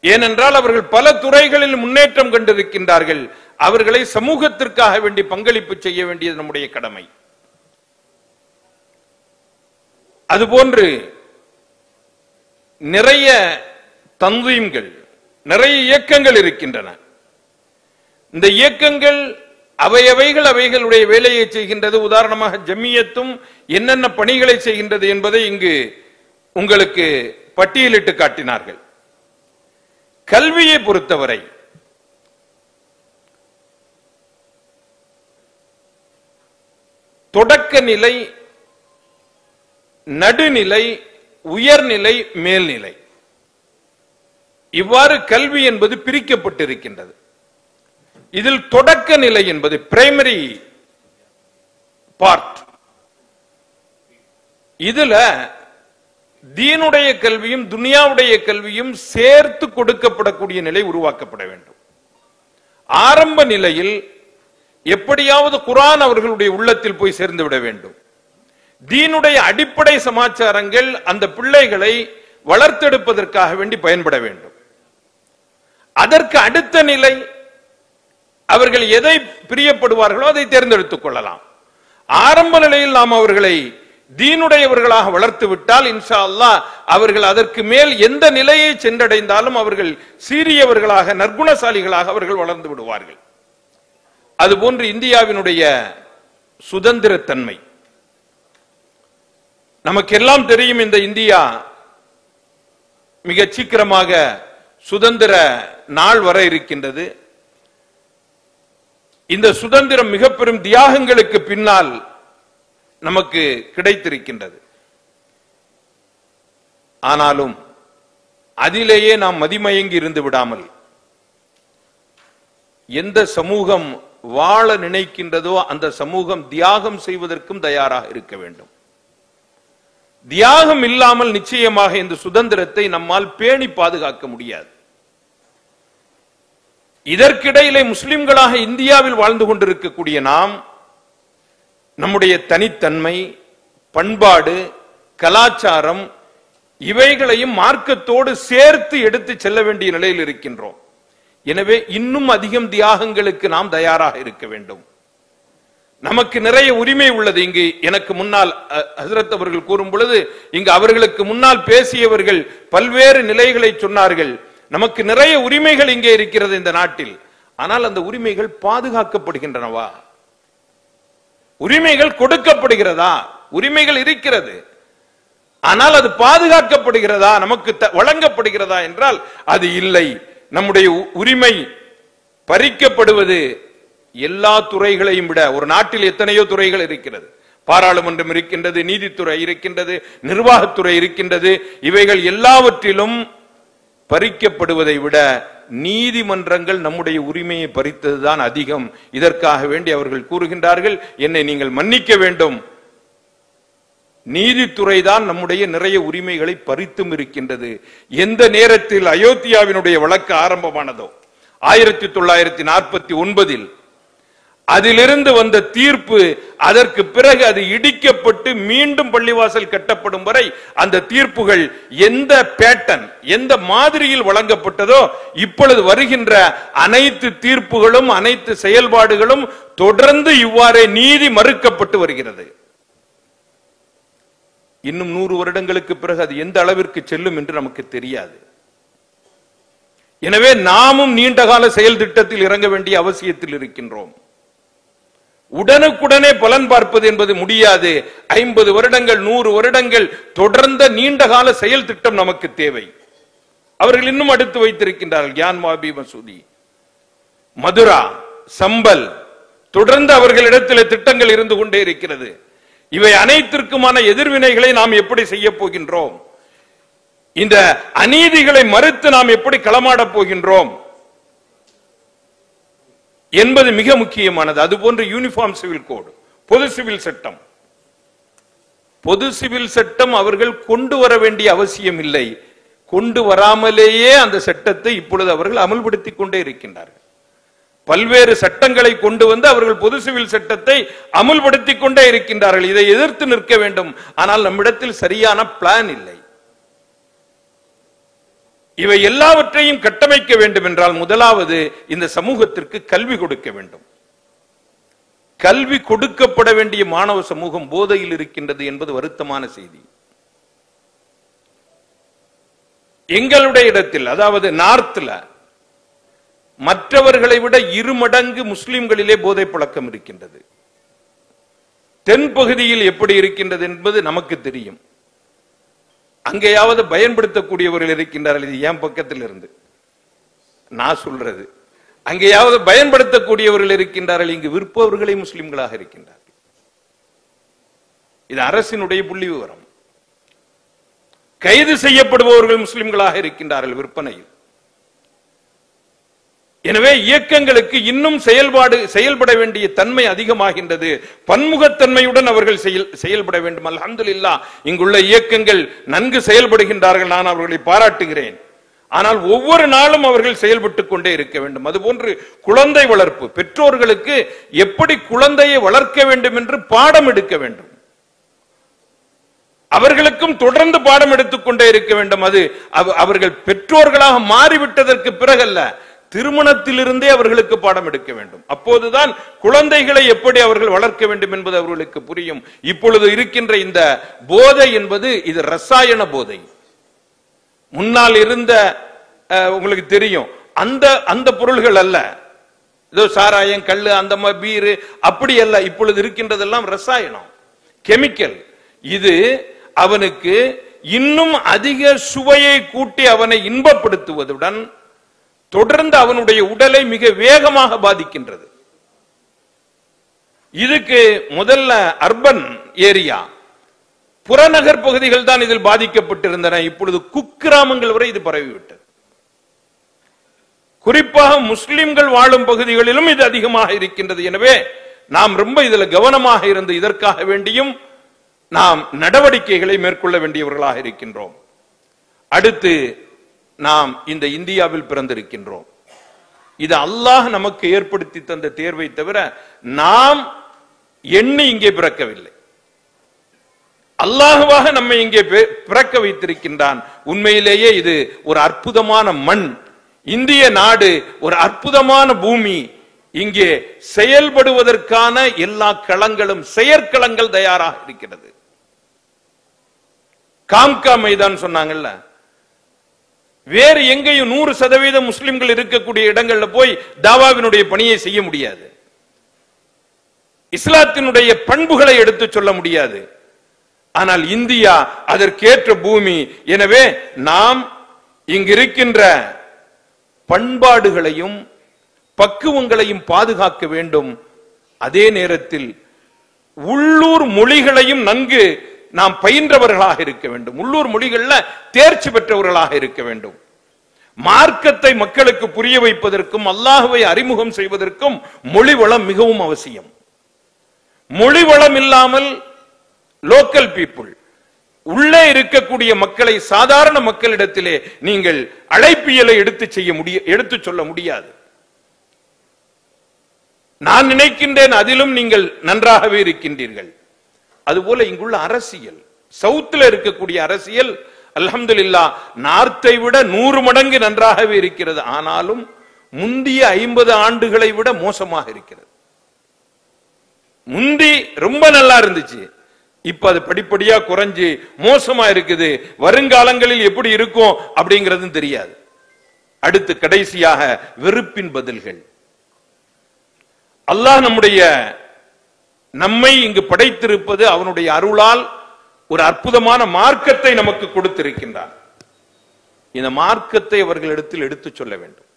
ஏனென்றால் அவர்கள் பல துறைகளில் முன்னேற்றம் கண்டிருக்கின்றார்கள். அவர்களை சமூகத்திற்காக வேண்டி பங்களிப்பு செய்ய வேண்டியது நம்முடைய கடமை. அதுபோன்று நிறைய தன்வீம்கள், நிறைய இயக்கங்கள் இருக்கின்றன. இந்த இயக்கங்கள் அவைகளுடைய வேலையை செய்கின்றது. உதாரணமாக ஜம்மியத்தும் என்னென்ன பணிகளை செய்கின்றது என்பதை இங்கு உங்களுக்கு பட்டியலிட்டு காட்டினார்கள். கல்வியை பொறுத்தவரை தொடக்க நிலை, நடுநிலை, உயர்நிலை, மேல்நிலை, இவ்வாறு கல்வி என்பது பிரிக்கப்பட்டிருக்கின்றது. இதில் தொடக்க நிலை என்பது பிரைமரி பார்ட். இதுல தீனுடைய கல்வியும் துனியாவுடைய கல்வியும் சேர்த்து கொடுக்கப்படக்கூடிய நிலை உருவாக்கப்பட வேண்டும். ஆரம்ப நிலையில் எப்படியாவது குர்ஆன் அவர்களுடைய உள்ளத்தில் போய் சேர்ந்து விட வேண்டும். தீனுடைய அடிப்படை சமாச்சாரங்கள் அந்த பிள்ளைகளை வளர்த்தெடுப்பதற்காக வேண்டி பயன்பட வேண்டும். அதற்கு அடுத்த நிலை, அவர்கள் எதை பிரியப்படுவார்களோ அதை தேர்ந்தெடுத்துக் கொள்ளலாம். ஆரம்ப நிலையில் நாம் அவர்களை தீனுடையவர்களாக வளர்த்து விட்டால் இன்ஷா அல்லாஹ் அவர்கள் அதற்கு மேல் எந்த நிலையை சென்றடைந்தாலும் அவர்கள் சீரியவர்களாக, நற்குணசாலிகளாக அவர்கள் வளர்ந்து விடுவார்கள். அதுபோன்று இந்தியாவினுடைய சுதந்திரத்தன்மை நமக்கெல்லாம் தெரியும். இந்த இந்தியா மிக சீக்கிரமாக சுதந்திர நாள் வர இருக்கின்றது. இந்த சுதந்திரம் மிக பெரும் தியாகங்களுக்கு பின்னால் நமக்கு கிடைத்திருக்கின்றது. ஆனாலும் அதிலேயே நாம் மதிமயங்கி இருந்து விடாமல் எந்த சமூகம் வாழ நினைக்கின்றதோ அந்த சமூகம் தியாகம் செய்வதற்கும் தயாராக இருக்க வேண்டும். தியாகம் இல்லாமல் நிச்சயமாக இந்த சுதந்திரத்தை நம்மால் பேணி பாதுகாக்க முடியாது. இதற்கிடையிலே முஸ்லிம்களாக இந்தியாவில் வாழ்ந்து கொண்டிருக்கக்கூடிய நாம் நம்முடைய தனித்தன்மை, பண்பாடு, கலாச்சாரம் இவைகளையும் மார்க்கத்தோடு சேர்த்து எடுத்து செல்ல வேண்டிய நிலையில் இருக்கின்றோம். எனவே இன்னும் அதிகம் தியாகங்களுக்கு நாம் தயாராக இருக்க வேண்டும். நமக்கு நிறைய உரிமை உள்ளது. இங்கு எனக்கு முன்னால் ஹஸ்ரத் அவர்கள் கூறும் பொழுது இங்கு அவர்களுக்கு முன்னால் பேசியவர்கள் பல்வேறு நிலைகளை சொன்னார்கள். நமக்கு நிறைய உரிமைகள் இங்கே இருக்கிறது இந்த நாட்டில். ஆனால் அந்த உரிமைகள் பாதுகாக்கப்படுகின்றனவா? உரிமைகள் கொடுக்கப்படுகிறதா? உரிமைகள் இருக்கிறது, ஆனால் அது பாதுகாக்கப்படுகிறதா, நமக்கு வழங்கப்படுகிறதா என்றால் அது இல்லை. நம்முடைய உரிமை பறிக்கப்படுவது எல்லா துறைகளையும் விட. ஒரு நாட்டில் எத்தனையோ துறைகள் இருக்கிறது. பாராளுமன்றம் இருக்கின்றது, நீதித்துறை இருக்கின்றது, நிர்வாகத்துறை இருக்கின்றது. இவைகள் எல்லாவற்றிலும் பறிக்கப்படுவதை விட நீதிமன்றங்கள் நம்முடைய உரிமையை பறித்ததுதான் அதிகம். இதற்காக வேண்டி அவர்கள் கூறுகின்றார்கள், என்னை நீங்கள் மன்னிக்க வேண்டும், நீதித்துறை தான் நம்முடைய நிறைய உரிமைகளை பறித்தும் இருக்கின்றது. எந்த நேரத்தில் அயோத்தியாவினுடைய வழக்கு ஆரம்பமானதோ 1949 அதிலிருந்து வந்த தீர்ப்பு, அதற்கு பிறகு அது இடிக்கப்பட்டு மீண்டும் பள்ளிவாசல் கட்டப்படும் வரை அந்த தீர்ப்புகள் எந்த பேட்டர்ன், எந்த மாதிரியில் வழங்கப்பட்டதோ இப்பொழுது வருகின்ற அனைத்து தீர்ப்புகளும் அனைத்து செயல்பாடுகளும் தொடர்ந்து இவ்வாறே நீதி மறுக்கப்பட்டு வருகிறது. இன்னும் 100 வருடங்களுக்கு பிறகு அது எந்த அளவிற்கு செல்லும் என்று நமக்கு தெரியாது. எனவே நாமும் நீண்டகால செயல் திட்டத்தில் இறங்க வேண்டிய அவசியத்தில் இருக்கின்றோம். உடனுக்குடனே பலன் பார்ப்பது என்பது முடியாது. 50 வருடங்கள் 100 வருடங்கள் தொடர்ந்த நீண்டகால செயல் திட்டம் நமக்கு தேவை. அவர்கள் இன்னும் அடுத்து வைத்திருக்கின்றார்கள் கியான்வாபி மசூதி, மதுரா, சம்பல், தொடர்ந்து அவர்களிடத்தில் திட்டங்கள் இருந்து கொண்டே இருக்கிறது. இவை அனைத்திற்குமான எதிர்வினைகளை நாம் எப்படி செய்ய போகின்றோம்? இந்த அநீதிகளை மறுத்து நாம் எப்படி களமாடப் போகின்றோம் என்பது மிக முக்கியமானது. அதுபோன்று யூனிஃபார்ம் சிவில் கோடு, பொது சிவில் சட்டம். பொது சிவில் சட்டம் அவர்கள் கொண்டு வர வேண்டிய அவசியம் இல்லை. கொண்டு வராமலேயே அந்த சட்டத்தை இப்பொழுது அவர்கள் அமல்படுத்திக் கொண்டே இருக்கின்றார்கள். பல்வேறு சட்டங்களை கொண்டு வந்து அவர்கள் பொது சிவில் சட்டத்தை அமல்படுத்திக் கொண்டே இருக்கின்றார்கள். இதை எதிர்த்து நிற்க வேண்டும். ஆனால் நம்மிடத்தில் சரியான பிளான் இல்லை. இவை எல்லாவற்றையும் கட்டமைக்க வேண்டும் என்றால் முதலாவது இந்த சமூகத்திற்கு கல்வி கொடுக்க வேண்டும். கல்வி கொடுக்கப்பட வேண்டிய மாணவ சமூகம் போதையில் இருக்கின்றது என்பது வருத்தமான செய்தி. எங்களுடைய இடத்தில், அதாவது நார்த்ல, மற்றவர்களை விட 2 மடங்கு முஸ்லிம்களிலே போதை பழக்கம் இருக்கின்றது. தென் பகுதியில் எப்படி இருக்கின்றது என்பது நமக்கு தெரியும். அங்கேயாவது பயன்படுத்தக்கூடியவர்கள் இருக்கின்றார்கள். இது என் பக்கத்தில் இருந்து நான் சொல்றது. அங்கேயாவது பயன்படுத்தக்கூடியவர்கள் இருக்கின்றார்கள். இங்கு விற்பவர்களே முஸ்லிம்களாக இருக்கின்றார்கள். இது அரசினுடைய புள்ளி விவரம். கைது செய்யப்படுபவர்கள் முஸ்லிம்களாக இருக்கின்றார்கள் விற்பனையில். எனவே இயக்கங்களுக்கு இன்னும் செயல்பட வேண்டிய தன்மை அதிகமாகின்றது. பன்முகத்தன்மையுடன் அவர்கள் செயல்பட வேண்டும். அல்ஹம்துலில்லாஹ் இங்குள்ள இயக்கங்கள் நன்கு செயல்படுகின்றார்கள். நான் அவர்களை பாராட்டுகிறேன். ஆனால் ஒவ்வொரு நாளும் அவர்கள் செயல்பட்டுக் கொண்டே இருக்க வேண்டும். அதுபோன்று குழந்தை வளர்ப்பு, பெற்றோர்களுக்கு எப்படி குழந்தையை வளர்க்க வேண்டும் என்று பாடம் எடுக்க வேண்டும். அவர்களுக்கும் தொடர்ந்து பாடம் எடுத்துக் கொண்டே இருக்க வேண்டும். அது அவர்கள் பெற்றோர்களாக மாறிவிட்டதற்கு பிறகல்ல, திருமணத்திலிருந்தே அவர்களுக்கு பாடம் எடுக்க வேண்டும். அப்போதுதான் குழந்தைகளை எப்படி அவர்கள் வளர்க்க வேண்டும் என்பது அவர்களுக்கு புரியும். இப்பொழுது இருக்கின்ற இந்த போதை என்பது இது ரசாயன போதை. முன்னால் இருந்த உங்களுக்கு தெரியும் அந்த பொருள்கள் அல்ல, ஏதோ சாராயம், கள்ளு, அந்த பீரு அப்படி அல்ல. இப்பொழுது இருக்கின்றதெல்லாம் ரசாயனம், கெமிக்கல். இது அவனுக்கு இன்னும் அதிக சுவையை கூட்டி அவனை இன்பப்படுத்துவதுடன் தொடர்ந்து அவனுடைய உடலை மிக வேகமாக பாதிக்கின்றது. இதுக்கு முதல்ல அர்பன் ஏரியா, புறநகர் பகுதிகள் தான் இதில் பாதிக்கப்பட்டிருந்தன. இப்பொழுது குக்கிராமங்கள் வரை இது பரவிவிட்டது. குறிப்பாக முஸ்லிம்கள் வாழும் பகுதிகளிலும் இது அதிகமாக இருக்கின்றது. எனவே நாம் ரொம்ப இதில் கவனமாக இருந்து இதற்காக வேண்டியும் நாம் நடவடிக்கைகளை மேற்கொள்ள வேண்டியவர்களாக இருக்கின்றோம். அடுத்து, நாம் இந்த இந்தியாவில் பிறந்திருக்கின்றோம். இது அல்லாஹ் நமக்கு ஏற்படுத்தி தந்த தேர்வை தவிர நாம் எண்ணி இங்கே பிறக்கவில்லை. அல்லாஹ்வாக நம்மை இங்கே பிறக்க வைத்திருக்கின்றான். உண்மையிலேயே இது ஒரு அற்புதமான மண். இந்திய நாடு ஒரு அற்புதமான பூமி. இங்கே செயல்படுவதற்கான எல்லா களங்களும், செயற்களங்கள் தயாராக இருக்கிறது. காம்கா மைதான் சொன்னாங்கல்ல, வேறு எங்கேயும் 100% முஸ்லிம்கள் இருக்கக்கூடிய இடங்கள்ல போய் தாவாவினுடைய பணியை செய்ய முடியாது. இஸ்லாத்தினுடைய பண்புகளை எடுத்து சொல்ல முடியாது. ஆனால் இந்தியா அதற்கேற்ற பூமி. எனவே நாம் இங்கிருக்கின்ற பண்பாடுகளையும் பக்குவங்களையும் பாதுகாக்க வேண்டும். அதே நேரத்தில் உள்ளூர் மொழிகளையும் நன்கு நாம் பயின்றவர்களாக இருக்க வேண்டும். உள்ளூர் மொழிகள்ல தேர்ச்சி பெற்றவர்களாக இருக்க வேண்டும். மார்க்கத்தை மக்களுக்கு புரிய வைப்பதற்கும் அல்லாஹ்வை அறிமுகம் செய்வதற்கும் மொழி வளம் மிகவும் அவசியம். மொழி வளம் இல்லாமல் லோக்கல் பீப்புள், உள்ளே இருக்கக்கூடிய மக்களை, சாதாரண மக்களிடத்திலே நீங்கள் அழைப்பியலை எடுத்து சொல்ல முடியாது. நான் நினைக்கின்றேன் அதிலும் நீங்கள் நன்றாகவே இருக்கின்றீர்கள். அதுபோல இங்குள்ள அரசியல், சவுத்தில் இருக்கக்கூடிய அரசியல் அல்ஹம்துலில்லாஹ் நார்த்தை விட 100 மடங்கு நன்றாகவே இருக்கிறது. ஆனாலும் முந்திய 50 ஆண்டுகளை விட மோசமாக இருக்கிறது. முந்தி ரொம்ப நல்லா இருந்துச்சு, இப்ப அது படிப்படியா குறைஞ்சு மோசமா இருக்குது. வருங்காலங்களில் எப்படி இருக்கும் அப்படிங்கிறது தெரியாது. அடுத்து கடைசியாக வெறுப்பின் பதில்கள். அல்லாஹ் நம்மை இங்கு படைத்திருப்பது அவனுடைய அருளால் ஒரு அற்புதமான மார்க்கத்தை நமக்கு கொடுத்திருக்கின்றான். இந்த மார்க்கத்தை அவர்களிடத்தில் எடுத்து சொல்ல வேண்டும்.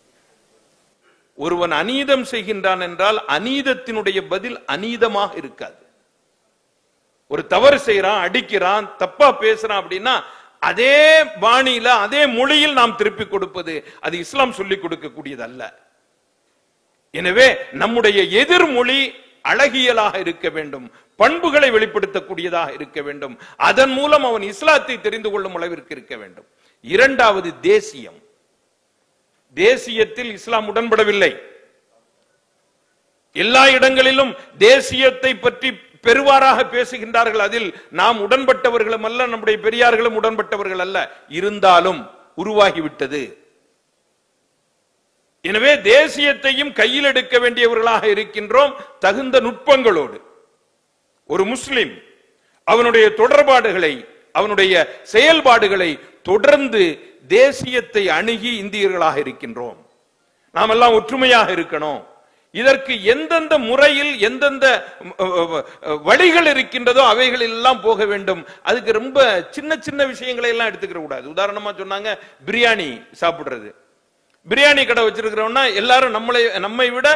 ஒருவன் அநீதம் செய்கின்றான் என்றால் அநீதத்தினுடைய பதில் அநீதமாக இருக்காது. ஒரு தவறு செய்யறான், அடிக்கிறான், தப்பா பேசுறான் அப்படின்னா அதே பாணியில, அதே மொழியில் நாம் திருப்பி கொடுப்பது அது இஸ்லாம் சொல்லிக் கொடுக்கக்கூடியது அல்ல. எனவே நம்முடைய எதிர்மொழி அழகியலாக இருக்க வேண்டும், பண்புகளை வெளிப்படுத்தக்கூடியதாக இருக்க வேண்டும். அதன் மூலம் அவன் இஸ்லாத்தை தெரிந்து கொள்ளும் அளவிற்கு இருக்க வேண்டும். இரண்டாவது தேசியம். தேசியத்தில் இஸ்லாம் உடன்படவில்லை. எல்லா இடங்களிலும் தேசியத்தை பற்றி பெருவாராக பேசுகின்றார்கள். அதில் நாம் உடன்பட்டவர்களும் அல்ல, நம்முடைய பெரியார்களும் உடன்பட்டவர்கள் அல்ல. இருந்தாலும் உருவாகிவிட்டது. எனவே தேசியத்தையும் கையில் எடுக்க வேண்டியவர்களாக இருக்கின்றோம், தகுந்த நுட்பங்களோடு. ஒரு முஸ்லிம் அவனுடைய தொடர்பாடுகளை, அவனுடைய செயல்பாடுகளை தொடர்ந்து தேசியத்தை அணுகி இந்தியர்களாக இருக்கின்றோம். நாம் எல்லாம் ஒற்றுமையாக இருக்கணும். இதற்கு எந்தெந்த முறையில் எந்தெந்த வழிகள் இருக்கின்றதோ அவைகள் எல்லாம் போக வேண்டும். அதுக்கு ரொம்ப சின்ன சின்ன விஷயங்களை எல்லாம் எடுத்துக்கிற கூடாது. உதாரணமா சொன்னாங்க, பிரியாணி சாப்பிடுறது. பிரியாணி கடை வச்சிருக்கிறோம்னா எல்லாரும் நம்மை விட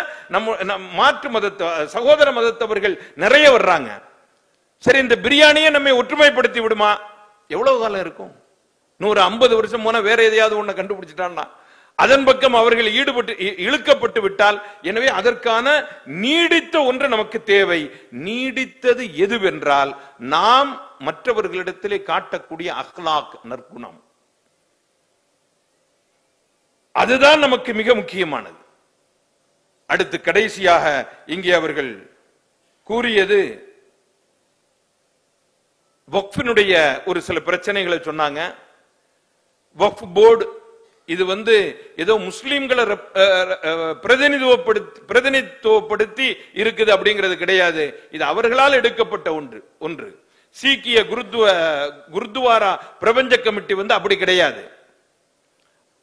மாற்று மதத்த சகோதர மதத்தவர்கள் நிறைய வர்றாங்க. சரி, இந்த பிரியாணியை நம்மை ஒற்றுமைப்படுத்தி விடுமா? எவ்வளவு காலம் இருக்கும்? 150 வருஷம் போனா வேற எதையாவது ஒண்ணு கண்டுபிடிச்சிட்டான்னா அதன் பக்கம் அவர்கள் இழுக்கப்பட்டு விட்டால், எனவே அதற்கான நீடித்த ஒன்று நமக்கு தேவை. நீடித்தது எதுவென்றால் நாம் மற்றவர்களிடத்திலே காட்டக்கூடிய அக்லாக், நற்குணம். அதுதான் நமக்கு மிக முக்கியமானது. அடுத்து கடைசியாக இங்கே அவர்கள் கூறியது வக்ஃபினுடைய ஒரு சில பிரச்சனைகளை சொன்னாங்க. வக்ஃப் போர்டு இது ஏதோ முஸ்லிம்களை பிரதிநிதித்துவப்படுத்தி இருக்குது அப்படிங்கிறது கிடையாது. இது அவர்களால் எடுக்கப்பட்ட ஒன்று. சீக்கிய குருத்வாரா பிரபஞ்ச கமிட்டி அப்படி கிடையாது.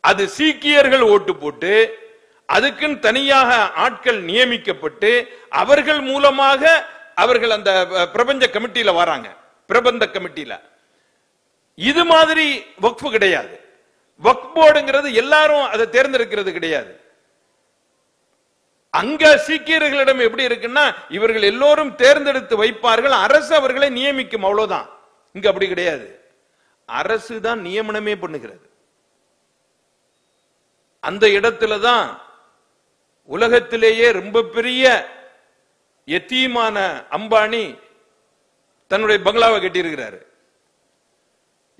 அது சீக்கியர்கள் ஓட்டு போட்டு அதுக்குன்னு தனியாக ஆட்கள் நியமிக்கப்பட்டு அவர்கள் மூலமாக அவர்கள் அந்த பிரபஞ்ச கமிட்டியில வராங்க, பிரபந்த கமிட்டியில. இது மாதிரி வக்ஃப் கிடையாது. வக்ஃப் போர்டுங்கிறது எல்லாரும் அதை தேர்ந்தெடுக்கிறது கிடையாது. அங்க சீக்கியர்களிடம் எப்படி இருக்குன்னா, இவர்கள் எல்லோரும் தேர்ந்தெடுத்து வைப்பார்கள், அரசு அவர்களை நியமிக்கும், அவ்வளவுதான். இங்க அப்படி கிடையாது. அரசு தான் நியமனமே பண்ணுகிறது. அந்த இடத்துல தான் உலகத்திலேயே ரொம்ப பெரிய யத்தீமான அம்பானி தன்னுடைய பங்களாவை கட்டியிருக்கிறாரு.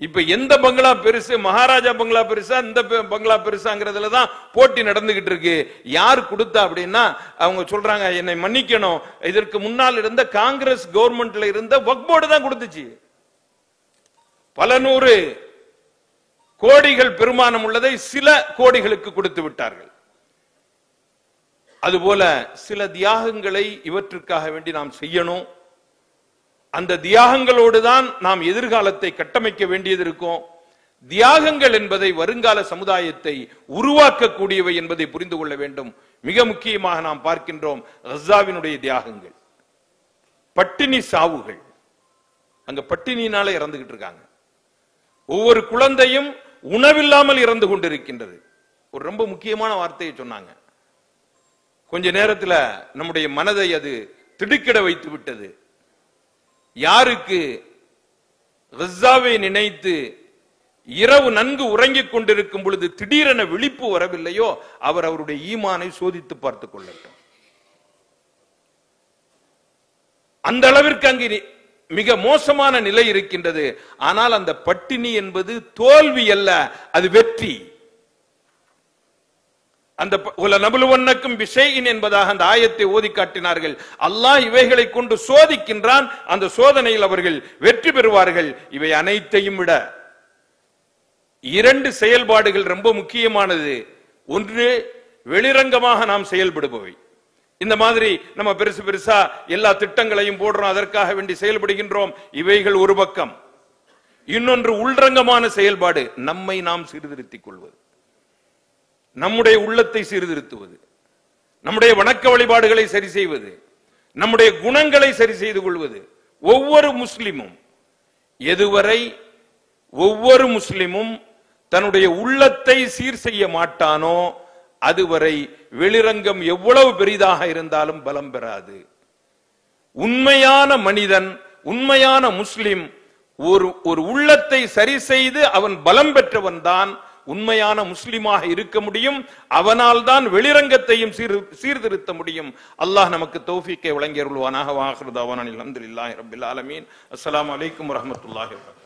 இப்ப எந்த பங்களா பெருசு, மகாராஜா பங்களா பெருசா இந்த பங்களா பெருசாங்கிறதுல தான் போட்டி நடந்துகிட்டு இருக்கு. யார் கொடுத்தா அப்படின்னா அவங்க சொல்றாங்க, என்னை மன்னிக்கணும், இதற்கு முன்னால் இருந்த காங்கிரஸ் கவர்மெண்ட்ல இருந்த வக்ஃப் போர்டு தான் கொடுத்துச்சு. பல நூறு கோடிகள் பெருமானம் உள்ளதை சில கோடிகளுக்கு கொடுத்து விட்டார்கள். அதுபோல சில தியாகங்களை இவற்றுக்காக வேண்டி நாம் செய்யணும். அந்த தியாகங்களோடு தான் நாம் எதிர்காலத்தை கட்டமைக்க வேண்டியது இருக்கும். தியாகங்கள் என்பதை வருங்கால சமுதாயத்தை உருவாக்கக்கூடியவை என்பதை புரிந்து கொள்ள வேண்டும். மிக முக்கியமாக நாம் பார்க்கின்றோம் கஸாவினுடைய தியாகங்கள், பட்டினி சாவுகள். அங்க பட்டினியினால இறந்துகிட்டு இருக்காங்க. ஒவ்வொரு குழந்தையும் உணவில்லாமல் இறந்து கொண்டிருக்கின்றது. ஒரு ரொம்ப முக்கியமான வார்த்தையை சொன்னாங்க. கொஞ்ச நேரத்தில் நம்முடைய மனதை அது திடுக்கிட வைத்து விட்டது. யாருக்கு கஸாவை நினைத்து இரவு நன்கு உறங்கிக் கொண்டிருக்கும் பொழுது திடீரென விழிப்பு வரவில்லையோ அவர் அவருடைய ஈமானை சோதித்து பார்த்துக் கொள்ளட்டும். அந்த அளவிற்கு அங்கு மிக மோசமான நிலை இருக்கின்றது. ஆனால் அந்த பட்டினி என்பது தோல்வி அல்ல, அது வெற்றி. அந்த நபுலுவன்னக்கும் பிஷைஇன் என்பதாக அந்த ஆயத்தை ஓதி காட்டினார்கள். அல்லாஹ் இவைகளை கொண்டு சோதிக்கின்றான். அந்த சோதனையில் அவர்கள் வெற்றி பெறுவார்கள். இவை அனைத்தையும் விட இரண்டு செயல்பாடுகள் ரொம்ப முக்கியமானது. ஒன்று, வெளிரங்கமாக நாம் செயல்படுபவை. இந்த மாதிரி நம்ம பெருசு பெருசா எல்லா திட்டங்களையும் போடுறோம், அதற்காக வேண்டி செயல்படுகின்றோம், இவைகள் ஒரு பக்கம். இன்னொன்று உள்ரங்கமான செயல்பாடு, நம்மை நாம் சீர்திருத்திக் கொள்வது, நம்முடைய உள்ளத்தை சீர்திருத்துவது, நம்முடைய வணக்க வழிபாடுகளை சரி செய்வது, நம்முடைய குணங்களை சரி செய்து கொள்வது. ஒவ்வொரு முஸ்லிமும் எதுவரை ஒவ்வொரு முஸ்லிமும் தன்னுடைய உள்ளத்தை சீர் செய்ய மாட்டானோ அதுவரை வெளிரங்கம் எவ்வளவு பெரிதாக இருந்தாலும் பலம் பெறாது. உண்மையான மனிதன், உண்மையான முஸ்லிம் ஒரு உள்ளத்தை சரி செய்து அவன் பலம் பெற்றவன் தான் உண்மையான முஸ்லிமாக இருக்க முடியும். அவனால் தான் வெளிரங்கத்தையும் சீர்திருத்த முடியும். அல்லாஹ் நமக்கு தௌஃபீக்கை வழங்கி அருள்வானாக. வாஹிரு தஅவானா அல்ஹம்துலில்லாஹி ரப்பில் ஆலமீன். அஸ்ஸலாமு அலைக்கும் வரஹ்மத்துல்லாஹி வபரகாத்துஹு.